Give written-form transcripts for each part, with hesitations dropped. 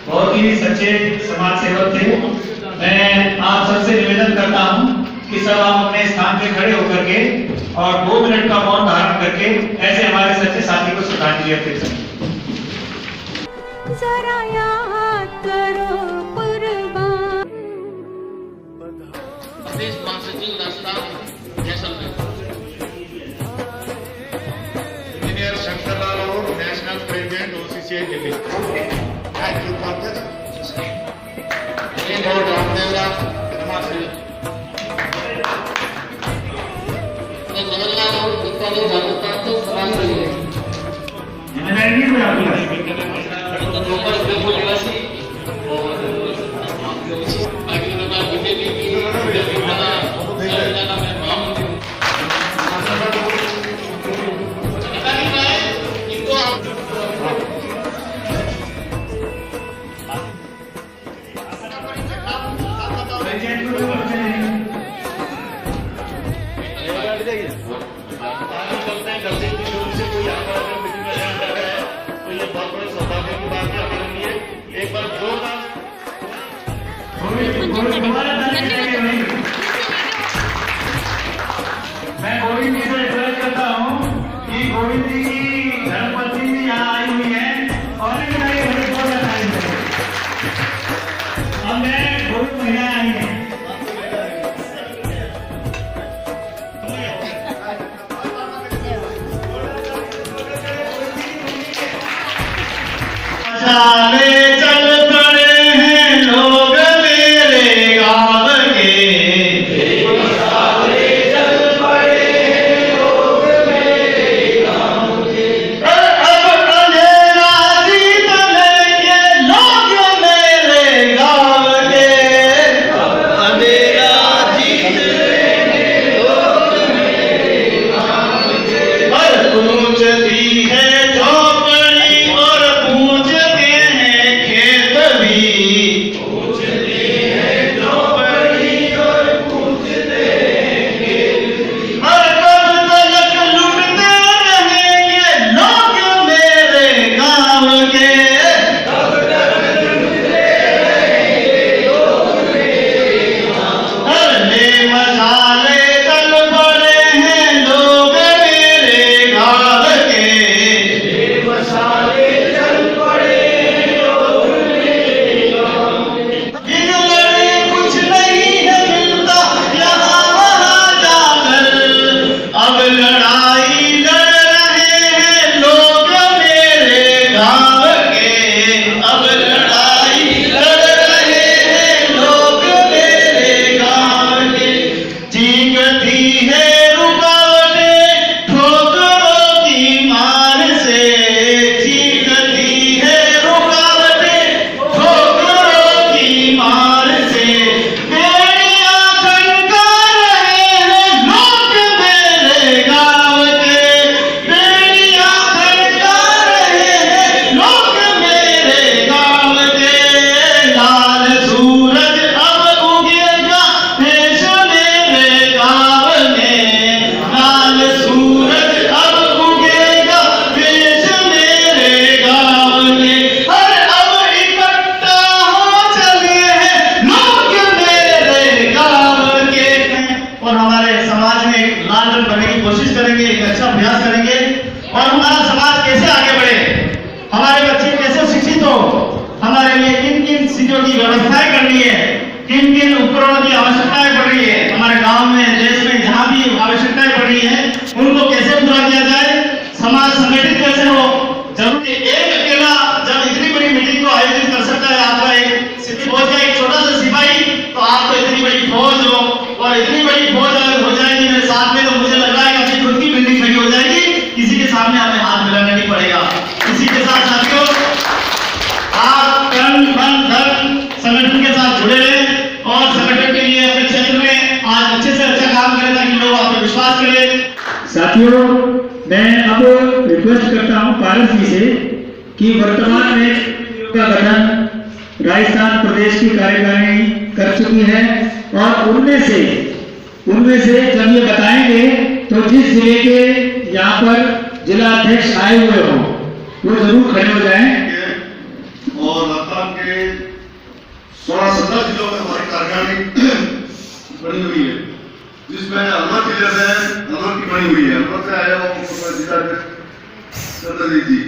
बहुत ही सच्चे समाज सेवक थे। मैं आप सबसे निवेदन करता हूं कि सब आप अपने स्थान पे खड़े होकर के और 2 मिनट का मौन धारण करके ऐसे हमारे सच्चे साथी को श्रद्धांजलि अर्पित करें। जरा याद करो कुर्बान। प्रदेश महासचिव राष्ट्र जैसलमेर इंजीनियर शंकरलाल और national president OCCI Delhi. Thank you for this. और रामदेवरा हिमाचल मैं जवाहरलाल और विद्यालय जागरूकता से समाज से इंजीनियरिंग में आपका लोकल ग्रामीण निवासी और बाकी लोग बीजेपी की बना तेलंगाना में महामंत्री इनको एक बार जोरदार मैं गोविंद जी से रिक्वेस्ट करता हूँ कि गोविंद जी की धर्मपत्नी भी यहाँ आई हुई है और अब मैं गोविंद महिलाएं आई हैं। चल पड़े हैं लोग मेरे चीजों की व्यवस्थाएं करनी है, किन किन उपकरणों की आवश्यकताएं पड़ रही है, हमारे गांव में, देश में जहां भी आवश्यकताएं पड़ रही है, उनको कैसे पूरा किया जाए, समाज संगठित कैसे हो। जरूरी एक अकेला जब इतनी बड़ी मीटिंग को आयोजित कर सकता है, आपका एक सिटी फौज का एक छोटा सा सिपाही, तो आप तो इतनी बड़ी फौज हो, और इतनी बड़ी फौज अगर हो जाएगी मेरे साथ में, तो मुझे लग रहा है कि अपनी खुद की बिल्डिंग खड़ी हो जाएगी, किसी के सामने हमें हाथ मिलाना नहीं पड़ेगा। इसी के साथ साथियों, आप तन मन धन संगठन के साथ जुड़े रहें और संगठन के लिए अपने क्षेत्र में आज अच्छे से अच्छा काम करें ताकि लोग आप पे विश्वास करें। साथियों, मैं अब रिक्वेस्ट करता हूं पारस जी से कि वर्तमान में का गठन राजस्थान प्रदेश की कार्यकारिणी कर चुकी है, और उनमें से जब ये बताएंगे तो जिस जिले के यहाँ पर जिला अध्यक्ष आए हुए हों वो जरूर खड़े हो जाएं। और लद्दाख के 16-17 जिलों में हमारी कार्यकारिणी बनी हुई है, जिसमें अलवर जिले से अलवर की बनी हुई है। अलवर से आया हूँ जिला चंद्रजीत जी,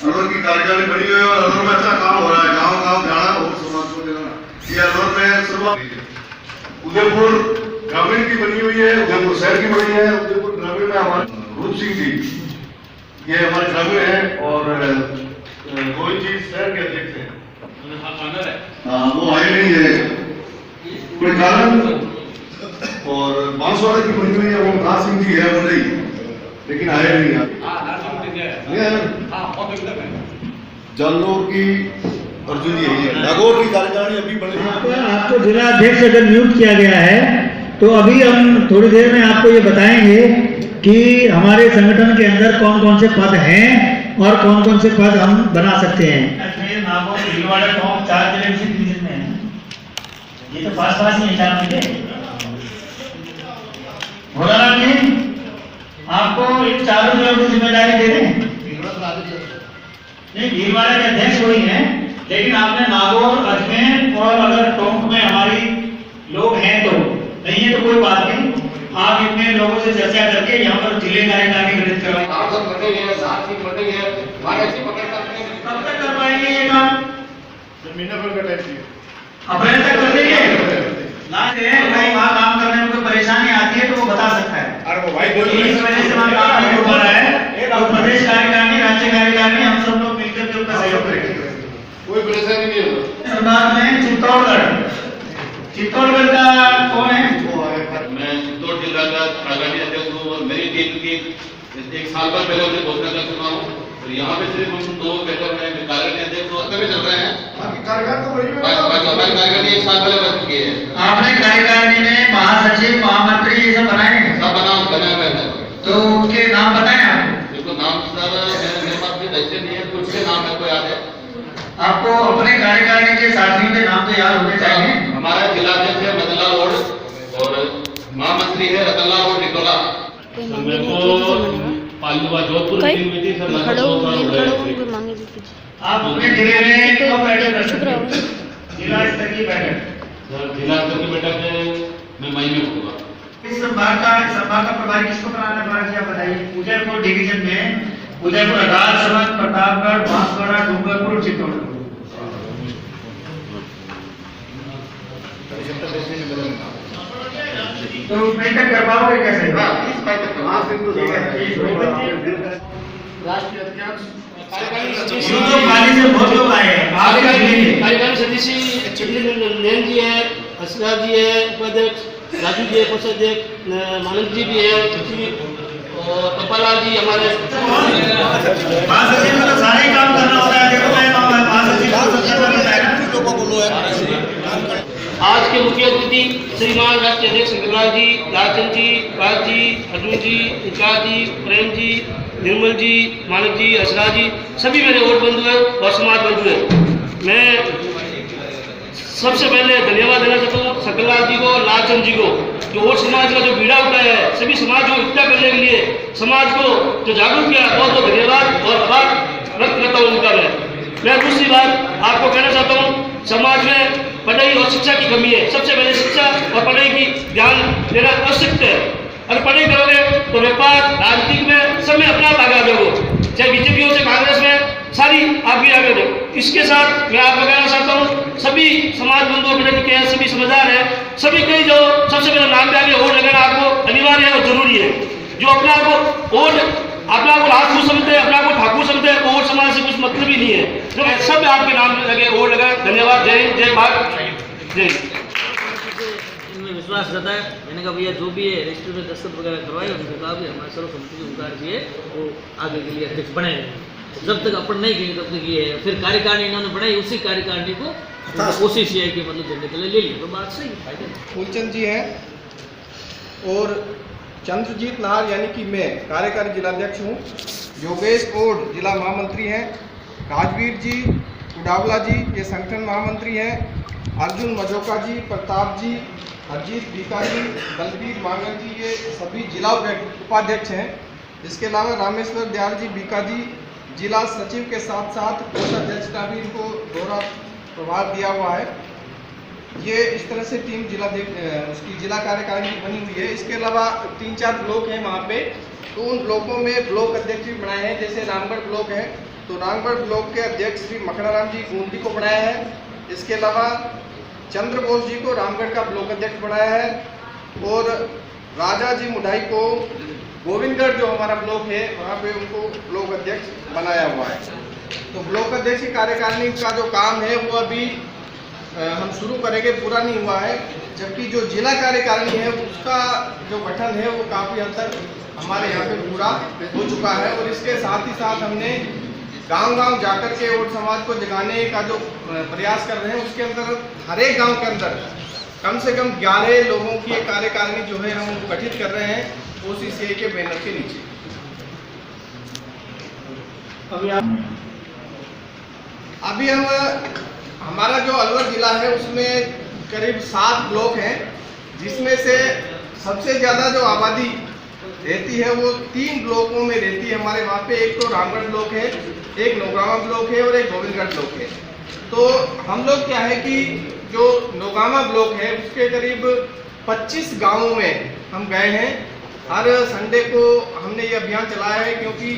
अलवर की कार्यकारिणी बनी हुई है और अलवर में अच्छा काम हो रहा है। गाँव जाना और समाज को देना, ये अलवर में शुरुआत। उदयपुर ग्रामीण की बनी हुई है, उदयपुर शहर की बनी है। उदयपुर ग्रामीण में हमारे रूप सिंह जी, ये हमारे ग्रामीण है, और गोविंद जी शहर के अध्यक्ष हैं। हाँ, वो आए नहीं है कोई कारण, और बांसवाड़ा की बनी हुई है, वो राज सिंह जी है मुंडई, लेकिन आए नहीं है। जालौर की अर्जुन जी है, नागौर की कार्यकारिणी अभी बनी है। आपको जिला अध्यक्ष अगर नियुक्त किया गया है तो अभी हम थोड़ी देर में आपको ये बताएंगे कि हमारे संगठन के अंदर कौन कौन से पद हैं और कौन कौन से पद हम बना सकते हैं। अजमेर, नागौर, भीलवाड़ा, टोंक 4 जिले इसी डिवीजन में हैं। ये तो पास ही है 4 जिले। भोलानाथ जी, आपको इन 4 जिलों की जिम्मेदारी दे दें। नहीं, भीलवाड़ा के अध्यक्ष वही हैं, लेकिन आपने नागौर, अजमेर और अगर टोंक में हमारी लोग हैं तो नहीं है तो कोई बात नहीं, आप इतने लोगों से चर्चा करके यहाँ पर जिले कार्यकारिणी गठित करवाएं। कब तक कर पाएंगे ये काम? अप्रैल तक कर देंगे ना? कहीं वहाँ काम करने में कोई परेशानी आती है तो वो बता सकता है। इस वजह से वहाँ काम नहीं हो पा रहा है, और प्रदेश कार्यकारिणी, राज्य कार्यकारिणी, हम सब लोग मिलकर के उनका सहयोग करेंगे। कोई परेशानी नहीं होगा। सरदार में चित्तौड़गढ़ का कौन है? मैं चित्तौड़ जिला का कार्यकारिणी अध्यक्ष हूँ, और मेरी टीम की 1 साल पर पहले उसे घोषणा कर चुका हूँ, और यहाँ पे सिर्फ हम 2 बेहतर में कार्यकारिणी अध्यक्ष भी चल रहे हैं। कार्यकारिणी 1 साल पहले बन चुकी है। आपने कार्यकारिणी में महासचिव, महामंत्री ये सब बनाए हैं? सब बनाए हुए हैं। तो उनके नाम बताएं आप। देखो नाम सर मेरे पास भी ऐसे नहीं है, कुछ से नाम मेरे को याद है। आपको अपने कार्यकारिणी के साथियों के नाम तो याद होने चाहिए। हमारा जिला अध्यक्ष है मदनलाल रोड, और महामंत्री है रतनलाल रोड निकोला। मेरे को पालूवा जोधपुर मीटिंग में थी सर, आप अपने जिले में कब बैठक कर सकते हैं? जिला स्तर की बैठक? सर जिला स्तर की बैठक में मई में होगा। इस संभाग का प्रभारी किसको कराना है महाराज जी, आप बताइए। उदयपुर डिवीजन में उदयपुर, राजसमंद, प्रतापगढ़, बांसवाड़ा, डूंगरपुर, चित्तौड़गढ़। तो बैठक कर पाओगे कैसे? राष्ट्रीय अध्यक्ष से बहुत लोग आए हैं, आपका कार्यकारिणी सदस्य नैन जी है, असरा जी है, उपाध्यक्ष राजू जी है, कोषाध्यक्ष मानंद जी भी है, और कपालाल जी हमारे महासचिव में तो सारे ही काम करना होता है। देखो मैं महासचिव को सबसे पहले आज के मुख्य अतिथि श्रीमान राष्ट्रीय अध्यक्ष शंकरलाल जी, लालचंद जी, राज जी, अर्जुन जी, विकास जी, प्रेम जी, निर्मल जी, मानव जी, असरा जी, सभी मेरे वोट बंधु हैं और समाज बंधु हैं। मैं सबसे पहले धन्यवाद देना चाहता हूँ शंकरलाल जी को, लालचंद जी को, जो वोट समाज का जो बीड़ा उठाया है, सभी समाज को इकट्ठा करने के लिए समाज को जो जागरूक किया, बहुत बहुत धन्यवाद और आभार व्यक्त करता हूँ उनका। मैं दूसरी बात आपको कहना चाहता हूँ, समाज में पढ़ाई और शिक्षा की कमी है। सबसे पहले शिक्षा और पढ़ाई की ध्यान देना आवश्यक है। अगर पढ़ाई करोगे तो व्यापार, राजनीतिक में सब में अपना आगे आ जाओगे, चाहे बीजेपी हो चाहे कांग्रेस में, सारी आपकी आगे दो। इसके साथ मैं आपको कहना चाहता हूँ, सभी सभी समाज बंधुओं पढ़े लिखे हैं, सभी समझदार हैं, सभी कई जो सबसे पहले नाम पे आगे वोट लगाना आपको अनिवार्य है और जरूरी है। जो अपने आप को वोट अपने आप को राजपूत समझते हैं, अपने आप को ठाकुर समझते हैं, वोट समाज से कुछ मतलब ही नहीं है। जो सब आपके नाम पे लगे वोट लगा। धन्यवाद। जय हिंद, जय भारत, जय हिंद। इनमें विश्वास रहता है। मैंने कहा भैया जो भी है रजिस्टर में दस्तखत वगैरह करवाए, उन्होंने कहा भी हमारे सर्वसम्मति के उम्मीदवार भी है वो आगे के लिए अध्यक्ष बने। जब तक अपन नहीं कहेंगे तब तक ये है। फिर कार्यकारिणी इन्होंने बनाई, उसी कार्यकारिणी को कोशिश ये है कि मतलब झंडे के लिए ले लिया, तो बात सही है। फूलचंद जी हैं और चंद्रजीत नाहर यानी कि मैं कार्यकारी जिलाध्यक्ष हूँ। योगेश ओड जिला महामंत्री हैं। राजवीर जी उडावला जी ये संगठन महामंत्री हैं। अर्जुन मजोका जी, प्रताप जी, हरजीत बीका जी, बलबीर मांगल जी ये सभी जिला उपाध्यक्ष हैं। इसके अलावा रामेश्वर दयाल जी बीका जी जिला सचिव के साथ साथ कोषाध्यक्ष का भी इनको दौरा प्रभार दिया हुआ है। ये इस तरह से टीम उसकी जिला कार्यकारिणी बनी हुई है। इसके अलावा 3-4 ब्लॉक हैं वहाँ पे, तो उन ब्लॉकों में ब्लॉक अध्यक्ष भी बनाए हैं। जैसे रामगढ़ ब्लॉक है तो रामगढ़ ब्लॉक के अध्यक्ष श्री मखनाराम जी गोंदी को बनाया है। इसके अलावा चंद्र बोस जी को रामगढ़ का ब्लॉक अध्यक्ष बनाया है और राजा जी मुढ़ाई को गोविंदगढ़ जो हमारा ब्लॉक है वहाँ पे उनको ब्लॉक अध्यक्ष बनाया हुआ है। तो ब्लॉक अध्यक्ष की कार्यकारिणी का जो काम है वो अभी हम शुरू करेंगे, पूरा नहीं हुआ है। जबकि जो जिला कार्यकारिणी है उसका जो गठन है वो काफ़ी हद तक हमारे यहाँ पे पूरा हो चुका है। और इसके साथ ही साथ हमने गांव-गांव जाकर के वोट समाज को जगाने का जो प्रयास कर रहे हैं उसके अंदर हर एक गाँव के अंदर कम से कम 11 लोगों की एक कार्यकारिणी जो है हम उनको गठित कर रहे हैं OCCI के बैनर के नीचे। अभी हम हमारा जो अलवर जिला है उसमें करीब 7 ब्लॉक हैं, जिसमें से सबसे ज़्यादा जो आबादी रहती है वो 3 ब्लॉकों में रहती है हमारे वहाँ पे। एक तो रामगढ़ ब्लॉक है, एक नौगावा ब्लॉक है और एक गोविंदगढ़ ब्लॉक है। तो हम लोग क्या है कि जो नौगावा ब्लॉक है उसके करीब 25 गांवों में हम गए हैं। हर संडे को हमने ये अभियान चलाया है क्योंकि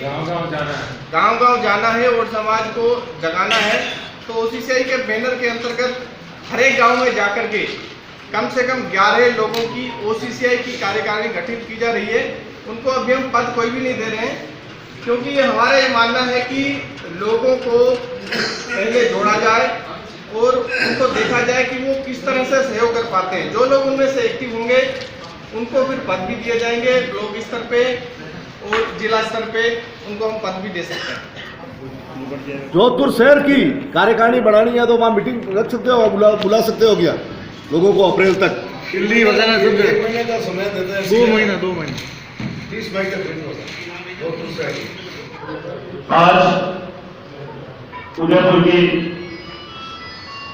गांव-गांव जाना है और समाज को जगाना है। तो OCCI के बैनर के अंतर्गत हर एक गाँव में जाकर के कम से कम 11 लोगों की OCCI की कार्यकारिणी गठित की जा रही है। उनको अभी हम पद कोई भी नहीं दे रहे हैं क्योंकि हमारा ये मानना है कि लोगों को पहले जोड़ा जाए और उनको देखा जाए कि वो किस तरह से सहयोग कर पाते हैं। जो लोग उनमें से एक्टिव होंगे उनको फिर पद भी दिए जाएंगे ब्लॉक स्तर पे और जिला स्तर पे उनको हम पद भी दे सकते हैं। जोधपुर शहर की कार्यकारिणी बढ़ानी है तो वहाँ मीटिंग रख सकते हो, बुला सकते हो क्या लोगों को अप्रैल तक? दिल्ली वगैरह सब 1 महीने का समय देते हैं। 2 महीने 30 मई तक जोधपुर शहर। आज उदयपुर की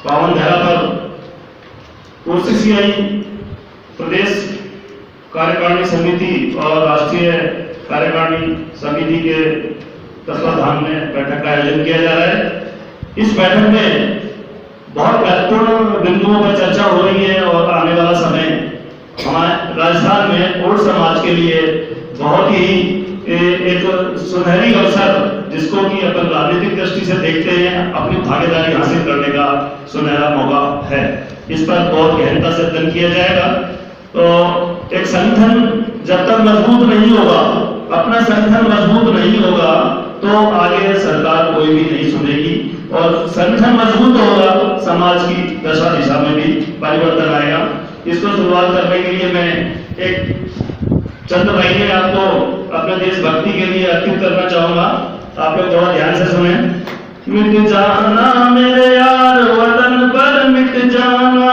पावन धरा पर OCCI प्रदेश कार्यकारिणी समिति और राष्ट्रीय कार्यकारिणी समिति के तत्वाधान में बैठक का आयोजन किया जा रहा है। इस बैठक में बहुत महत्वपूर्ण बिंदुओं पर चर्चा हो रही है और आने वाला समय हमारे राजस्थान में ओड समाज के लिए बहुत ही एक सुनहरी अवसर, जिसको कि अपन राजनीतिक दृष्टि से देखते हैं, अपनी भागीदारी हासिल करने का सुनहरा मौका है। इस पर बहुत गहनता से अध्ययन किया जाएगा। तो एक संगठन जब तक मजबूत नहीं होगा, अपना संगठन मजबूत नहीं होगा तो आगे सरकार कोई भी नहीं सुनेगी और संगठन मजबूत होगा, समाज की दशा दिशा में भी परिवर्तन आएगा। इसको शुरुआत करने के लिए मैं एक चंद महीने आपको अपने देशभक्ति के लिए अर्पित करना चाहूंगा। आप लोग थोड़ा ध्यान से सुने। मिट जाना मेरे यार वतन पर, मिट जाना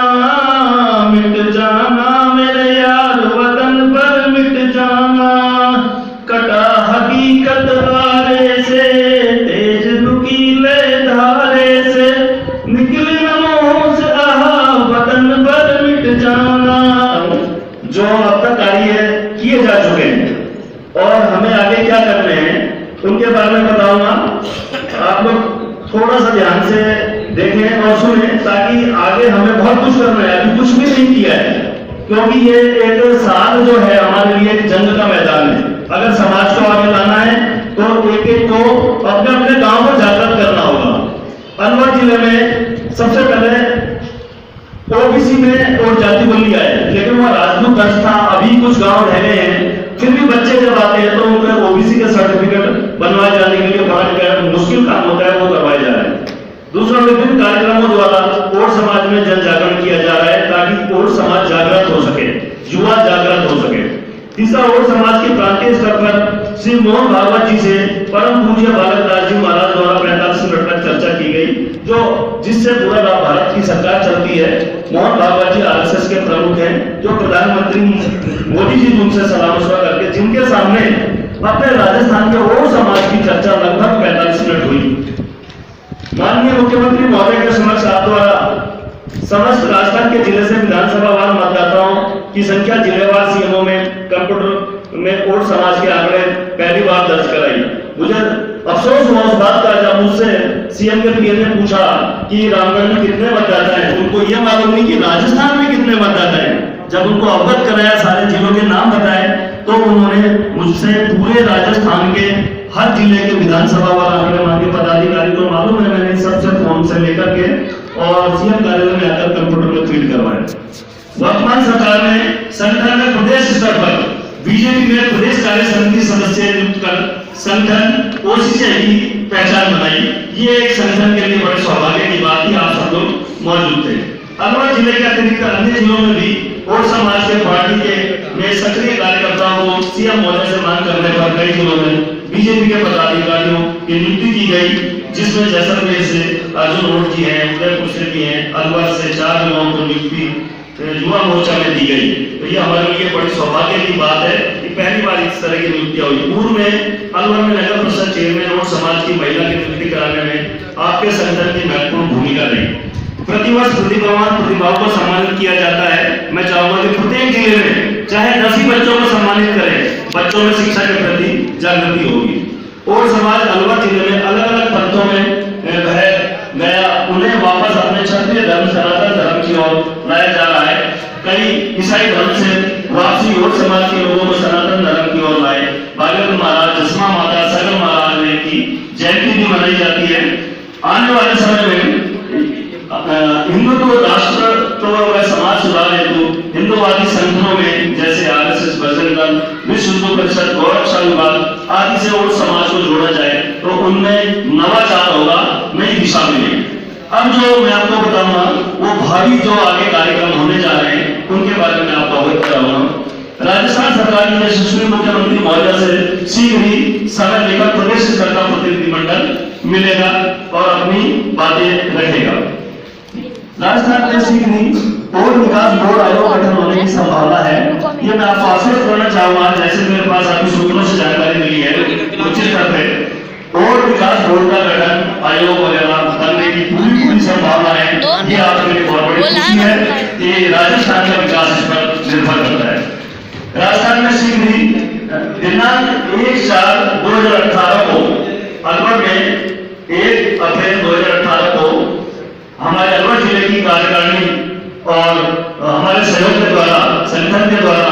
मेरे यार वतन पर, मिट जाना कटा हकीकत वारे से, तेज नुकीले धारे से, निकले नमों से आहा वतन पर, मिट जाना। जो अब तक कार्य किए जा चुके हैं और हमें आगे क्या करने हैं उनके बारे में बताऊंगा। आप लोग थोड़ा सा ध्यान से देखें और सुने, ताकि आगे हमें बहुत कुछ करना है। अभी कुछ भी नहीं किया है क्योंकि ये एक साल जो है हमारे लिए एक जंग का मैदान है। अगर समाज को आगे लाना है तो एक एक को अपने अपने गांव को जागृत करना होगा। अलवर जिले में सबसे पहले कुछ गांव रह गए हैं, फिर भी बच्चे जब आते हैं तो उनका ओबीसी का सर्टिफिकेट बनवाए जाने के लिए बड़ा मुश्किल काम होता है, वो करवाए जा रहे हैं। दूसरा, विभिन्न कार्यक्रमों द्वारा और समाज में जन जागरण किया जा रहा है ताकि और समाज जागृत हो सके, युवा जागृत हो सके। तीसरा, और समाज के प्रांतीय स्तर पर श्री मोहन भागवत जी से परम पूज्य बालक दास जी महाराज द्वारा 45 मिनट तक चर्चा की गई, जो जिससे पूरा भारत की सरकार चलती है। मोहन भागवत जी आरएसएस के प्रमुख हैं, जो प्रधानमंत्री मोदी जी उनसे सलाह मशवरा करके जिनके सामने अपने राजस्थान के और समाज की चर्चा लगभग 45 मिनट हुई। माननीय मुख्यमंत्री महोदय के समक्ष आप द्वारा समस्त राजस्थान के जिले से विधानसभा वार मतदाताओं की संख्या जिलेवार सीएमओ में कंप्यूटर में और समाज के आंकड़े पहली बार दर्ज कराई। मुझे अफसोस हुआ उस बात का जब मुझसे सीएम के पीए ने पूछा कि रामगढ़ में कितने मतदाता हैं, उनको यह मालूम नहीं कि राजस्थान में कितने मतदाता हैं। जब उनको अवगत कराया, सारे जिलों के नाम बताए, तो उन्होंने मुझसे पूरे राजस्थान के हर जिले के विधानसभा वाला आंकड़े मांगे। पदाधिकारी को मालूम है, मैंने सबसे फोन से लेकर के और सीएम कार्यालय में आकर कंप्यूटर में फीड करवाया। वर्तमान सरकार ने संगठन में प्रदेश स्तर पर बीजेपी में प्रदेश कार्य समिति सदस्य नियुक्त कर संगठन ओसीसी की पहचान बनाई। ये एक संगठन के लिए बड़े सौभाग्य की बात थी, आप सब लोग मौजूद थे। अलवर जिले के अतिरिक्त अन्य जिलों में भी और समाज के पार्टी के में सक्रिय कार्यकर्ताओं को सीएम महोदय से मांग करने पर कई जिलों में बीजेपी के पदाधिकारियों की नियुक्ति की गई, जिसमें जैसलमेर से अर्जुन रोड जी हैं, उदयपुर से भी हैं, अलवर से 4 लोगों को नियुक्ति युवा मोर्चा में दी गई। तो ये हमारे लिए बड़ी सौभाग्य की बात है कि पहली बार इस तरह की नियुक्तियां हुई। पूर्व में अलवर में नगर परिषद चेयरमैन और समाज की महिला की नियुक्ति कराने में आपके संगठन की महत्वपूर्ण भूमिका रही। प्रतिवर्ष प्रतिभावान प्रतिभाओं को सम्मानित किया जाता है। मैं चाहूंगा कि प्रत्येक जिले में चाहे 10 ही बच्चों को सम्मानित करें, बच्चों में शिक्षा के प्रति जागृति होगी। और समाज अलवर जिले में अलग अलग पंथों में बह गया, उन्हें वापस अपने क्षत्रिय धर्म सनातन धर्म की ओर लाया जा रहा है। कई ईसाई धर्म से वापसी और समाज के लोगों को सनातन धर्म की ओर लाए। बागेश्वर महाराज, जसमा माता, सगल महाराज ने की जयंती भी मनाई जाती है। आने वाले समय में हिंदुत्व राष्ट्र तो समाज सुधार हेतु हिंदुवादी संगठनों में जैसे आरएसएस, बजरंग दल, विश्व हिंदू परिषद, गौरक्षा विभाग आदि से और समाज को जोड़ा जाए तो उनमें नवाचार होगा, नई दिशा मिलेगी। अब जो मैं आपको बताऊंगा वो भावी जो आगे कार्यक्रम होने जा रहे हैं उनके बारे में आपको अवगत कराऊंगा। राजस्थान सरकार की यशस्वी मुख्यमंत्री महोदय से शीघ्र ही समय लेकर प्रदेश स्तर का प्रतिनिधिमंडल मिलेगा और अपनी बातें रखेगा। राजस्थान में शीघ्र ही और विकास बोर्ड आयोग गठन होने की संभावना है। ये मैं आपको आश्वस्त करना चाहूंगा, जैसे मेरे पास अभी सूत्रों से जानकारी मिली है उचित स्तर पे और विकास बोर्ड का गठन आयोग वगैरह बनने की पूरी संभावना है। ये आपके लिए बहुत बड़ी खुशी है कि राजस्थान का विकास इस पर निर्भर करता है। राजस्थान में शीघ्र ही दिनांक 1/4/2018 को अलवर में 1 अप्रैल 2018 को हमारे अलवर जिले की कार्यकारिणी और हमारे सहयोग के द्वारा, संगठन के द्वारा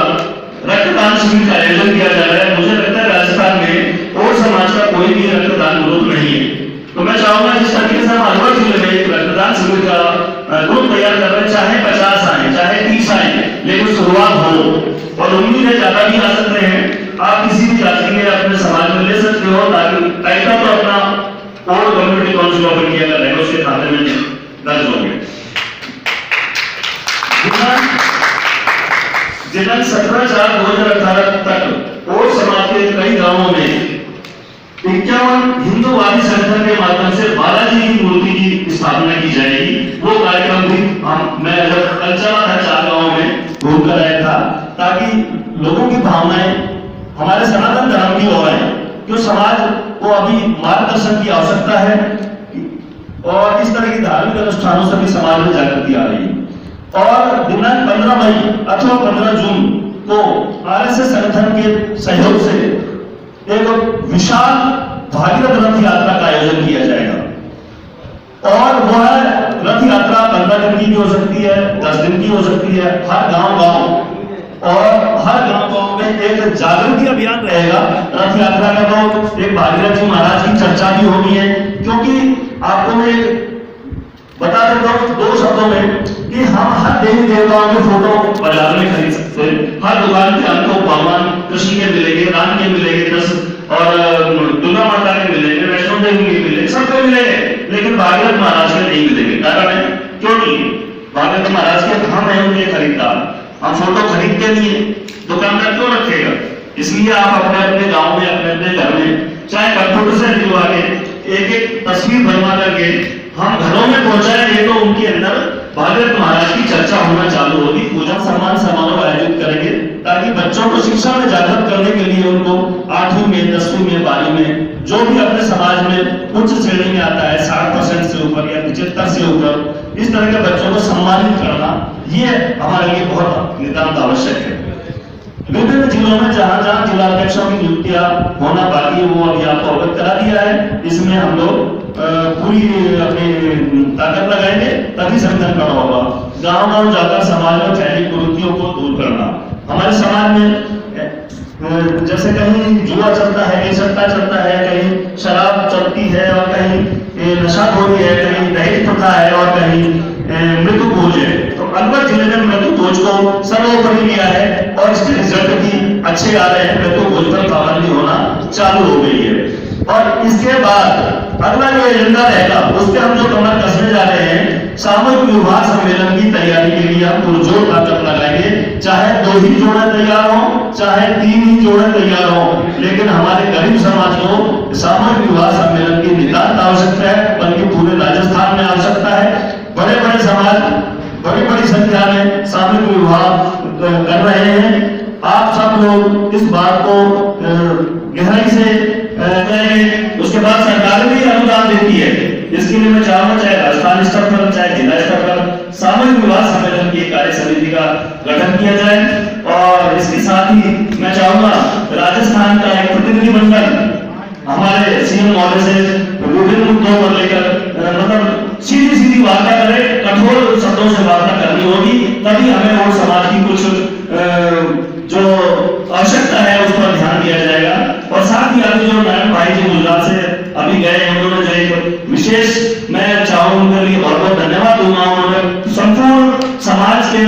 रक्तदान शिविर का आयोजन किया जा रहा है। मुझे लगता है राजस्थान में और समाज का कोई भी रक्तदान ग्रुप नहीं है, तो मैं चाहूंगा जिस तरीके से हम अलवर जिले में एक रक्तदान शिविर का ग्रुप तैयार कर रहे हैं, चाहे 50 आए, चाहे 30 आए, लेकिन शुरुआत हो और उम्मीद है ज्यादा भी आ सकते हैं। आप किसी भी जाति के अपने समाज में ले सकते हो ताकि पैसा तो अपना और कम्युनिटी काउंसिल ऑफ इंडिया का रहेगा, उसके खाते में दर्ज होंगे। दिनांक 17/4/2018 तक और समाज के कई गांवों में 51 हिंदूवादी संगठन के माध्यम से बालाजी की मूर्ति की स्थापना की जाएगी। वो कार्यक्रम भी मैं कल चला था 4 गांवों में घूम कर आया था, ताकि लोगों की भावनाएं हमारे सनातन धर्म की ओर आए, क्यों समाज को अभी मार्गदर्शन की आवश्यकता है और इस तरह की धार्मिक अनुष्ठानों से भी समाज में जागृति आ रही है। और दिनांक 15 मई अथवा 15 जून को आरएसएस संगठन के सहयोग से एक विशाल भागीरथ रथ यात्रा का आयोजन किया जाएगा और वह रथ यात्रा 15 दिन की भी हो सकती है, 10 दिन की हो सकती है। हर गांव और हर गांव में एक जागृति अभियान रहेगा रथ यात्रा का। तो एक भागीरथ जी महाराज की चर्चा भी होनी है, क्योंकि आपको मैं बता देता हूं 2 शब्दों में कि कि हम हर देवी देवताओं के फोटो बाजार में खरीद सकते हैं। हर दुकान पे हमको भगवान कृष्ण के मिलेंगे, राम के मिलेंगे, 10 और दुर्गा माता के मिलेंगे, वैष्णो देवी के मिलेंगे, सबके मिलेंगे, लेकिन भागवत महाराज के नहीं मिलेंगे। कारण है क्यों नहीं? भागवत महाराज के हम हैं उनके खरीददार, हम फोटो खरीदते नहीं है, दुकानदार क्यों रखेगा? इसलिए आप अपने अपने गांव में, अपने अपने घर में चाहे कंप्यूटर से दिलवा के एक एक तस्वीर बनवा करके हम घरों में पहुंचाएंगे तो उनके अंदर भागवत महाराज की चर्चा होना चालू होगी। पूजा सम्मान समारोह आयोजित करेंगे ताकि बच्चों को शिक्षा में जागृत करने के लिए उनको 8वीं में, 10वीं में, 12वीं में जो भी अपने समाज में उच्च श्रेणी में आता है 60% से ऊपर या 75 से ऊपर, इस तरह के बच्चों को सम्मानित करना ये हमारे लिए बहुत नितांत आवश्यक है। विभिन्न जिलों में जहां जहां जिलाध्यक्षों की नियुक्तियां होना बाकी है वो अभी आपको अवगत करा दिया है। इसमें हम लोग पूरी अपनी ताकत लगाएंगे तभी संगठन खड़ा होगा। गांव गांव जाकर समाज में फैली कुरीतियों को दूर करना। हमारे समाज में जैसे कहीं जुआ चलता है, कहीं सट्टा चलता है, कहीं शराब चलती है और कहीं नशाखोरी है, कहीं दहेज प्रथा है और कहीं मृत्यु भोज है। तो अलवर जिले ने मृत्यु भोज को सर्वोपरि लिया है और इसके रिजल्ट भी अच्छे आ रहे हैं। मृत्यु भोज पर पाबंदी होना चालू हो गई है और इसके बाद अगला जो एजेंडा रहेगा उस पर हम जो कमर कसने जा रहे हैं, सामूहिक विवाह सम्मेलन की तैयारी के लिए हम पुरजोर ताकत लगाएंगे। चाहे 2 ही जोड़े तैयार हो, चाहे 3 ही जोड़े तैयार हो, लेकिन हमारे गरीब समाज को सामूहिक विवाह सम्मेलन की नितांत आवश्यकता है, बल्कि पूरे राजस्थान में आवश्यकता है। बड़े बड़े समाज बड़ी बड़ी संख्या में सामूहिक विवाह कर रहे हैं। आप सब लोग इस बात को गहराई से करेंगे। उसके बाद सरकार भी अनुदान देती है। इसके लिए मैं चाहूंगा चाहे राजस्थान स्तर पर चाहे जिला स्तर पर सामूहिक विवाह सम्मेलन की कार्य समिति का गठन किया जाए और इसके साथ ही मैं चाहूंगा राजस्थान का एक प्रतिनिधिमंडल हमारे सीएम महोदय से विभिन्न मुद्दों को लेकर मतलब सीधी सीधी वार्ता करे, कठोर शब्दों से वार्ता करनी होगी, तभी हमें और समाज की कुछ जो आवश्यकता है उस पर ध्यान दिया जाएगा। और साथ ही अभी जो मैडम भाई जी गुजरात से अभी गए, उन्होंने जो एक विशेष मैं चाहूँ उनके लिए बहुत बहुत धन्यवाद दूंगा। उन्होंने संपूर्ण समाज के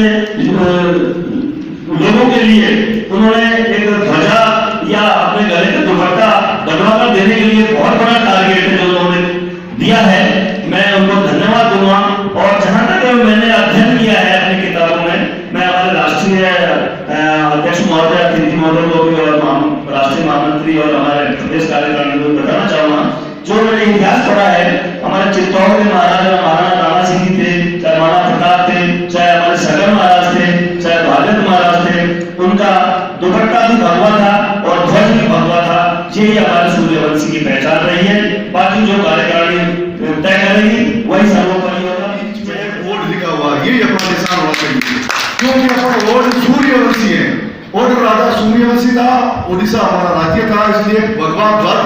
लोगों के लिए उन्होंने एक ध्वजा या अपने गले का दुपट्टा बनवाकर देने के लिए बहुत बड़ा टारगेट है जो उन्होंने दिया है। मैं उनको धन्यवाद दूंगा। और जहां तक मैंने अध्ययन किया है अपनी किताबों में, मैं हमारे राष्ट्रीय अध्यक्ष महोदय, अतिथि महोदय को भी और राष्ट्रीय महामंत्री और हमारे प्रदेश कार्यकारिणी को बताना चाहूंगा। जो मैंने इतिहास पढ़ा है, हमारे चित्तौड़ के महाराजा महाराणा ताना सिंह थे, चाहे महाराणा प्रताप थे, चाहे हमारे सगर महाराज थे, चाहे भागवत महाराज थे, उनका दुपट्टा भी भगवा था और ध्वज भी भगवा था। ये हमारे सूर्यवंशी की पहचान रही है। बाकी जो कार्यकारिणी तय करेगी वही सर्वोपरि होगा। वोट लिखा हुआ ये अपना निशान होना चाहिए, क्योंकि अपना वोट सूर्यवंशी है और राजा सूर्यवंशी था, उड़ीसा हमारा राज्य था, इसलिए भगवान ध्वज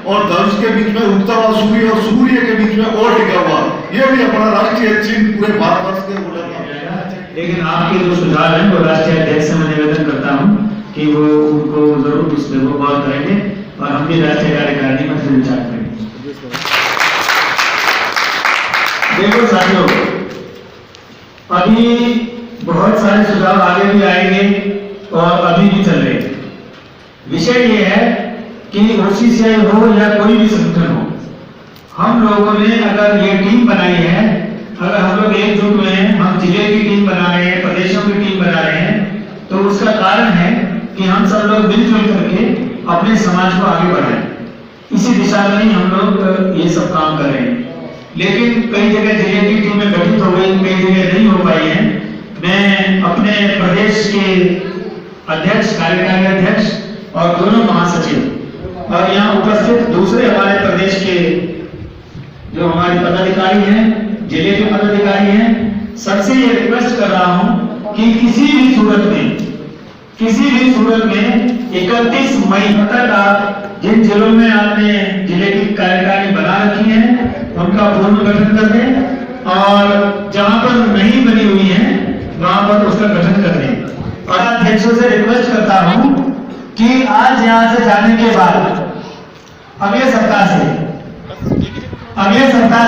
और धनुष के बीच में उगता हुआ सूर्य और सूर्य के बीच में और लिखा हुआ, ये भी अपना राष्ट्रीय चिन्ह पूरे भारतवर्ष के बोला। लेकिन आपके जो सुझाव है वो राष्ट्रीय अध्यक्ष से मैं निवेदन करता हूँ कि वो उनको जरूर उस पर गौर करेंगे और हम भी राष्ट्रीय कार्यकारिणी में फिर विचार करेंगे। देखो साथियों, अभी बहुत सारे सुझाव आगे भी आएंगे और अभी भी चल रहे। विषय ये है कि OCCI हो या कोई भी संगठन हो, हम लोगों ने अगर ये टीम बनाई है, अगर हम लोग एकजुट हुए हैं, हम जिले की टीम बना रहे हैं, प्रदेशों की टीम बना रहे हैं, तो उसका कारण है कि हम सब लोग मिलजुल करके अपने समाज को आगे बढ़ाएं। इसी दिशा में ही हम लोग ये सब काम कर रहे हैं। लेकिन कई जगह जिले की टीमें गठित हो गई, कई जगह नहीं हो पाई हैं। मैं अपने प्रदेश के अध्यक्ष, कार्यकारी अध्यक्ष और दोनों महासचिव और यहाँ उपस्थित दूसरे हमारे प्रदेश के जो हमारे पदाधिकारी हैं, जिले के पदाधिकारी हैं, सबसे ये रिक्वेस्ट कर रहा हूं कि किसी भी सूरत में 31 मई तक आप जिन जिलों में आपने जिले की कार्यकारिणी बना रखी है उनका पूर्ण गठन कर दें और जहां पर नहीं बनी हुई है वहां पर उसका गठन कर दें। और अध्यक्षों से रिक्वेस्ट करता हूं कि आज यहां से जाने के बाद अगले सप्ताह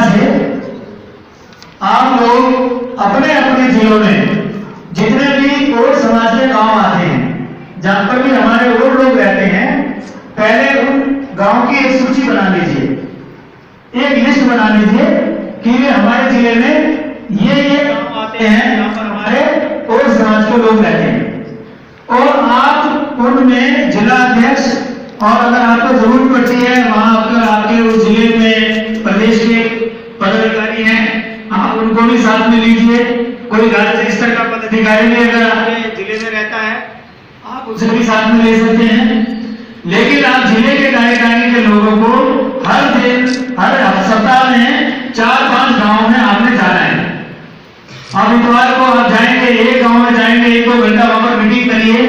से आप लोग अपने अपने जिलों में जितने भी और समाज के गांव आते हैं, जहां पर भी हमारे और लोग रहते हैं, पहले उन गांव की एक सूची बना लीजिए, एक लिस्ट बना लीजिए कि हमारे जिले में ये गांव आते हैं जहां पर हमारे और समाज के लोग रहते हैं, और आप उनमें जिला अध्यक्ष और अगर आपको जरूरत पड़ती है वहां पर आपके उस जिले में प्रदेश के पदाधिकारी हैं, आप उनको भी साथ में लीजिए। कोई राज्य स्तर का पदाधिकारी भी अगर आपके जिले में रहता है आप उसे भी साथ में ले सकते हैं। लेकिन आप जिले के कार्यकारिणी के लोगों को हर दिन हर सप्ताह में 4-5 गांव में आपने जाना है। अब इतवार को आप जाएंगे, एक गांव में जाएंगे, 1-2 घंटा वहां पर मीटिंग करिए,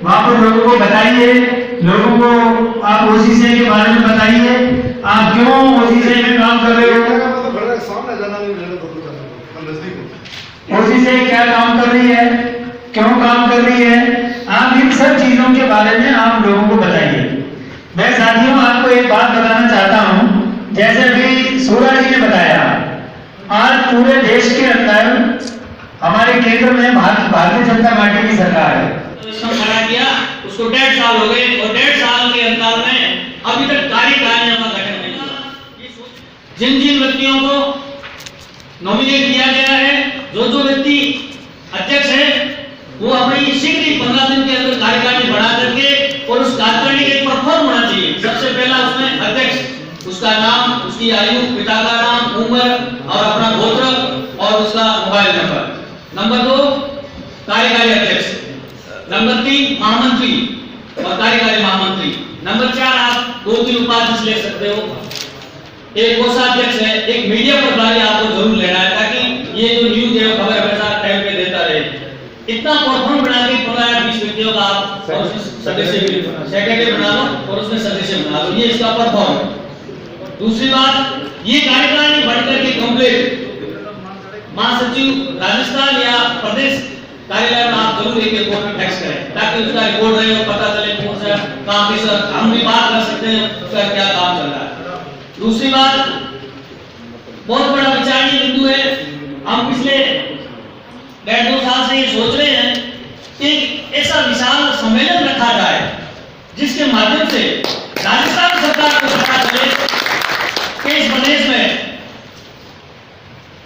वहां पर लोगों को बताइए, लोगों को आप ओसीसी के बारे में बताइए, आप क्यों ओसीसी में काम कर रहे हो, ओसीसी क्या काम कर रही है, क्यों काम कर रही है, आप इन सब चीजों के बारे में आप लोगों को बताइए। मैं साथियों आपको एक बात बताना चाहता हूं, जैसे अभी सूरज जी ने बताया, आज पूरे देश के अंदर हमारे केंद्र में भारतीय जनता पार्टी की सरकार है। खड़ा किया, उसको 1.5 साल हो गए और 1.5 साल के अंतराल में अभी तक कार्यकारिणी का गठन नहीं हुआ। जिन जिन व्यक्तियों को नॉमिनेट किया गया है, जो व्यक्ति अध्यक्ष है, वो अपनी शीघ्र ही 15 दिन के अंदर कार्यकारिणी बढ़ा करके और उस कार्यकारिणी के परफॉर्म होना चाहिए। सबसे पहला उसमें अध्यक्ष, उसका नाम, उसकी आयु, पिता का नाम, उम्र और अपना गोत्र और उसका मोबाइल नंबर। नंबर 2 कार्यकारी अध्यक्ष, नंबर 3 महामंत्री और कार्यकारी महामंत्री, नंबर 4 आप 2-3 उपाध्यक्ष ले सकते हो, एक कोषाध्यक्ष है, एक मीडिया प्रभारी आपको जरूर लेना है ताकि ये जो न्यूज है खबर हमेशा टाइम पे देता रहे। इतना परफॉर्म बना के 15-20 व्यक्तियों का आप सदस्य सेक्रेटरी बना लो और उसमें सदस्य बना लो, ये इसका परफॉर्म है। दूसरी बात, ये कार्यकारिणी बढ़कर के कंप्लीट महासचिव राजस्थान या प्रदेश कार्यालय में आप जरूर एक रिपोर्ट टैक्स करें ताकि उसका रिपोर्ट रहे और पता चले कौन सा काम किस, हम भी बात कर सकते हैं उसका क्या काम चल रहा है। दूसरी बात, बहुत बड़ा विचारणीय बिंदु है, हम पिछले 1.5-2 साल से ये सोच रहे हैं कि ऐसा विशाल सम्मेलन रखा जाए जिसके माध्यम से राजस्थान सरकार को पता चले कि इस प्रदेश में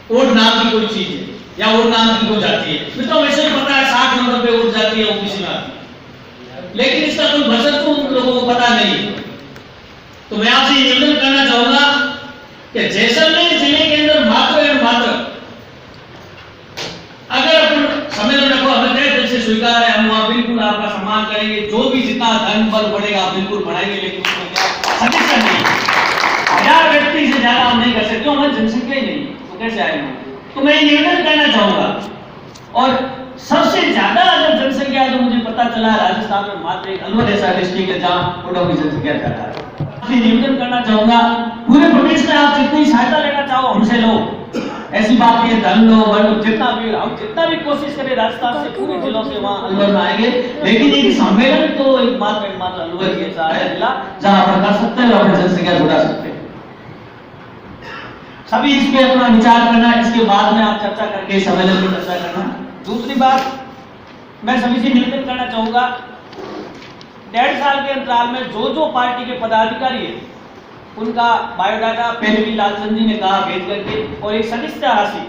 वोट नाम की कोई चीज है या वोट नाम की कोई जाती है। मित्रों, वैसे ही पता है 60 नंबर पे वोट जाती है ओबीसी में आती है, लेकिन इसका कोई बचत तो उन लोगों को पता नहीं है। तो मैं आपसे निवेदन करना चाहूंगा कि जैसलमेर जिले के अंदर मात्र अगर अपन सम्मेलन रखो, हमें तय दिल से स्वीकार है, हम वहां बिल्कुल आपका सम्मान करेंगे, जो भी जितना धन बल बढ़ेगा बिल्कुल बढ़ाएंगे, लेकिन उसमें क्या सदस्य नहीं, 1000 व्यक्ति से ज्यादा हम नहीं कर सकते, हमारी जनसंख्या ही नहीं, तो कैसे आएंगे। तो मैं निवेदन करना चाहूंगा, और सबसे ज्यादा अगर जनसंख्या है तो मुझे पता चला राजस्थान में मात्र एक अलवर ऐसा डिस्ट्रिक्ट है जहां वोटों की संख्या ज्यादा है। निवेदन करना चाहूंगा, पूरे प्रदेश में आप जितनी सहायता लेना चाहो हमसे लो, ऐसी बात है, धन लो, बल, जितना भी हम जितना भी कोशिश करें राजस्थान से पूरे जिलों से वहां अलवर में आएंगे, लेकिन एक सम्मेलन तो एक मात्र अलवर ही ऐसा है जिला जहां पर कर सकते हैं और अपनी जनसंख्या जुड़ा सकते हैं। सभी इस पे अपना विचार करना, इसके बाद में आप चर्चा करके सम्मेलन में चर्चा करना। दूसरी बात, मैं सभी से निवेदन करना चाहूंगा, 1.5 साल के अंतराल में जो पार्टी के पदाधिकारी है उनका बायोडाटा पहले भी लालचंद जी ने कहा भेज करके, और एक सदस्यता राशि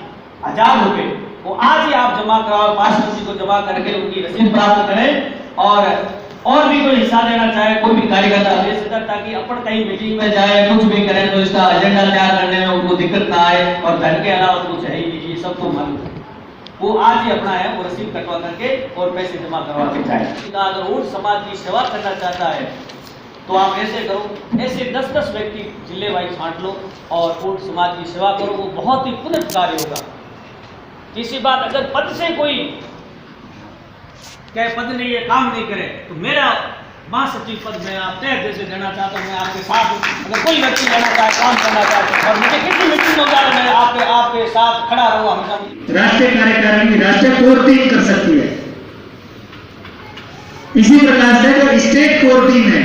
1000 रुपए वो आज ही आप जमा कराओ, 5 को जमा करके उनकी रसीद प्राप्त करें, और भी कोई हिस्सा देना चाहे कोई भी कार्यकर्ता दे सकता, ताकि अपन कहीं मीटिंग में जाए कुछ भी करें तो इसका एजेंडा तैयार करने में उनको दिक्कत ना आए, और धन के अलावा कुछ है ही नहीं, ये सबको मालूम है। वो आज ही अपना है वो रसीद कटवा करके और पैसे जमा करवा के जाए। अगर ऊट समाज की सेवा करना चाहता है तो आप ऐसे करो, ऐसे 10-10 व्यक्ति जिले वाइज छांट लो और ऊट समाज की सेवा करो, वो बहुत ही पुण्य कार्य होगा। तीसरी बात, अगर पद से कोई क्या पद नहीं है, काम नहीं करे, तो मेरा महासचिव पद में आप तय दिल से देना चाहता हूँ, मैं आपके साथ, अगर कोई व्यक्ति लेना चाहे, काम करना चाहे और मुझे किसी मीटिंग में जाए, मैं आपके साथ खड़ा रहूँ हमेशा। राष्ट्रीय कार्यकारिणी राष्ट्रीय कोर टीम कर सकती है, इसी प्रकार से जो स्टेट कोर टीम है,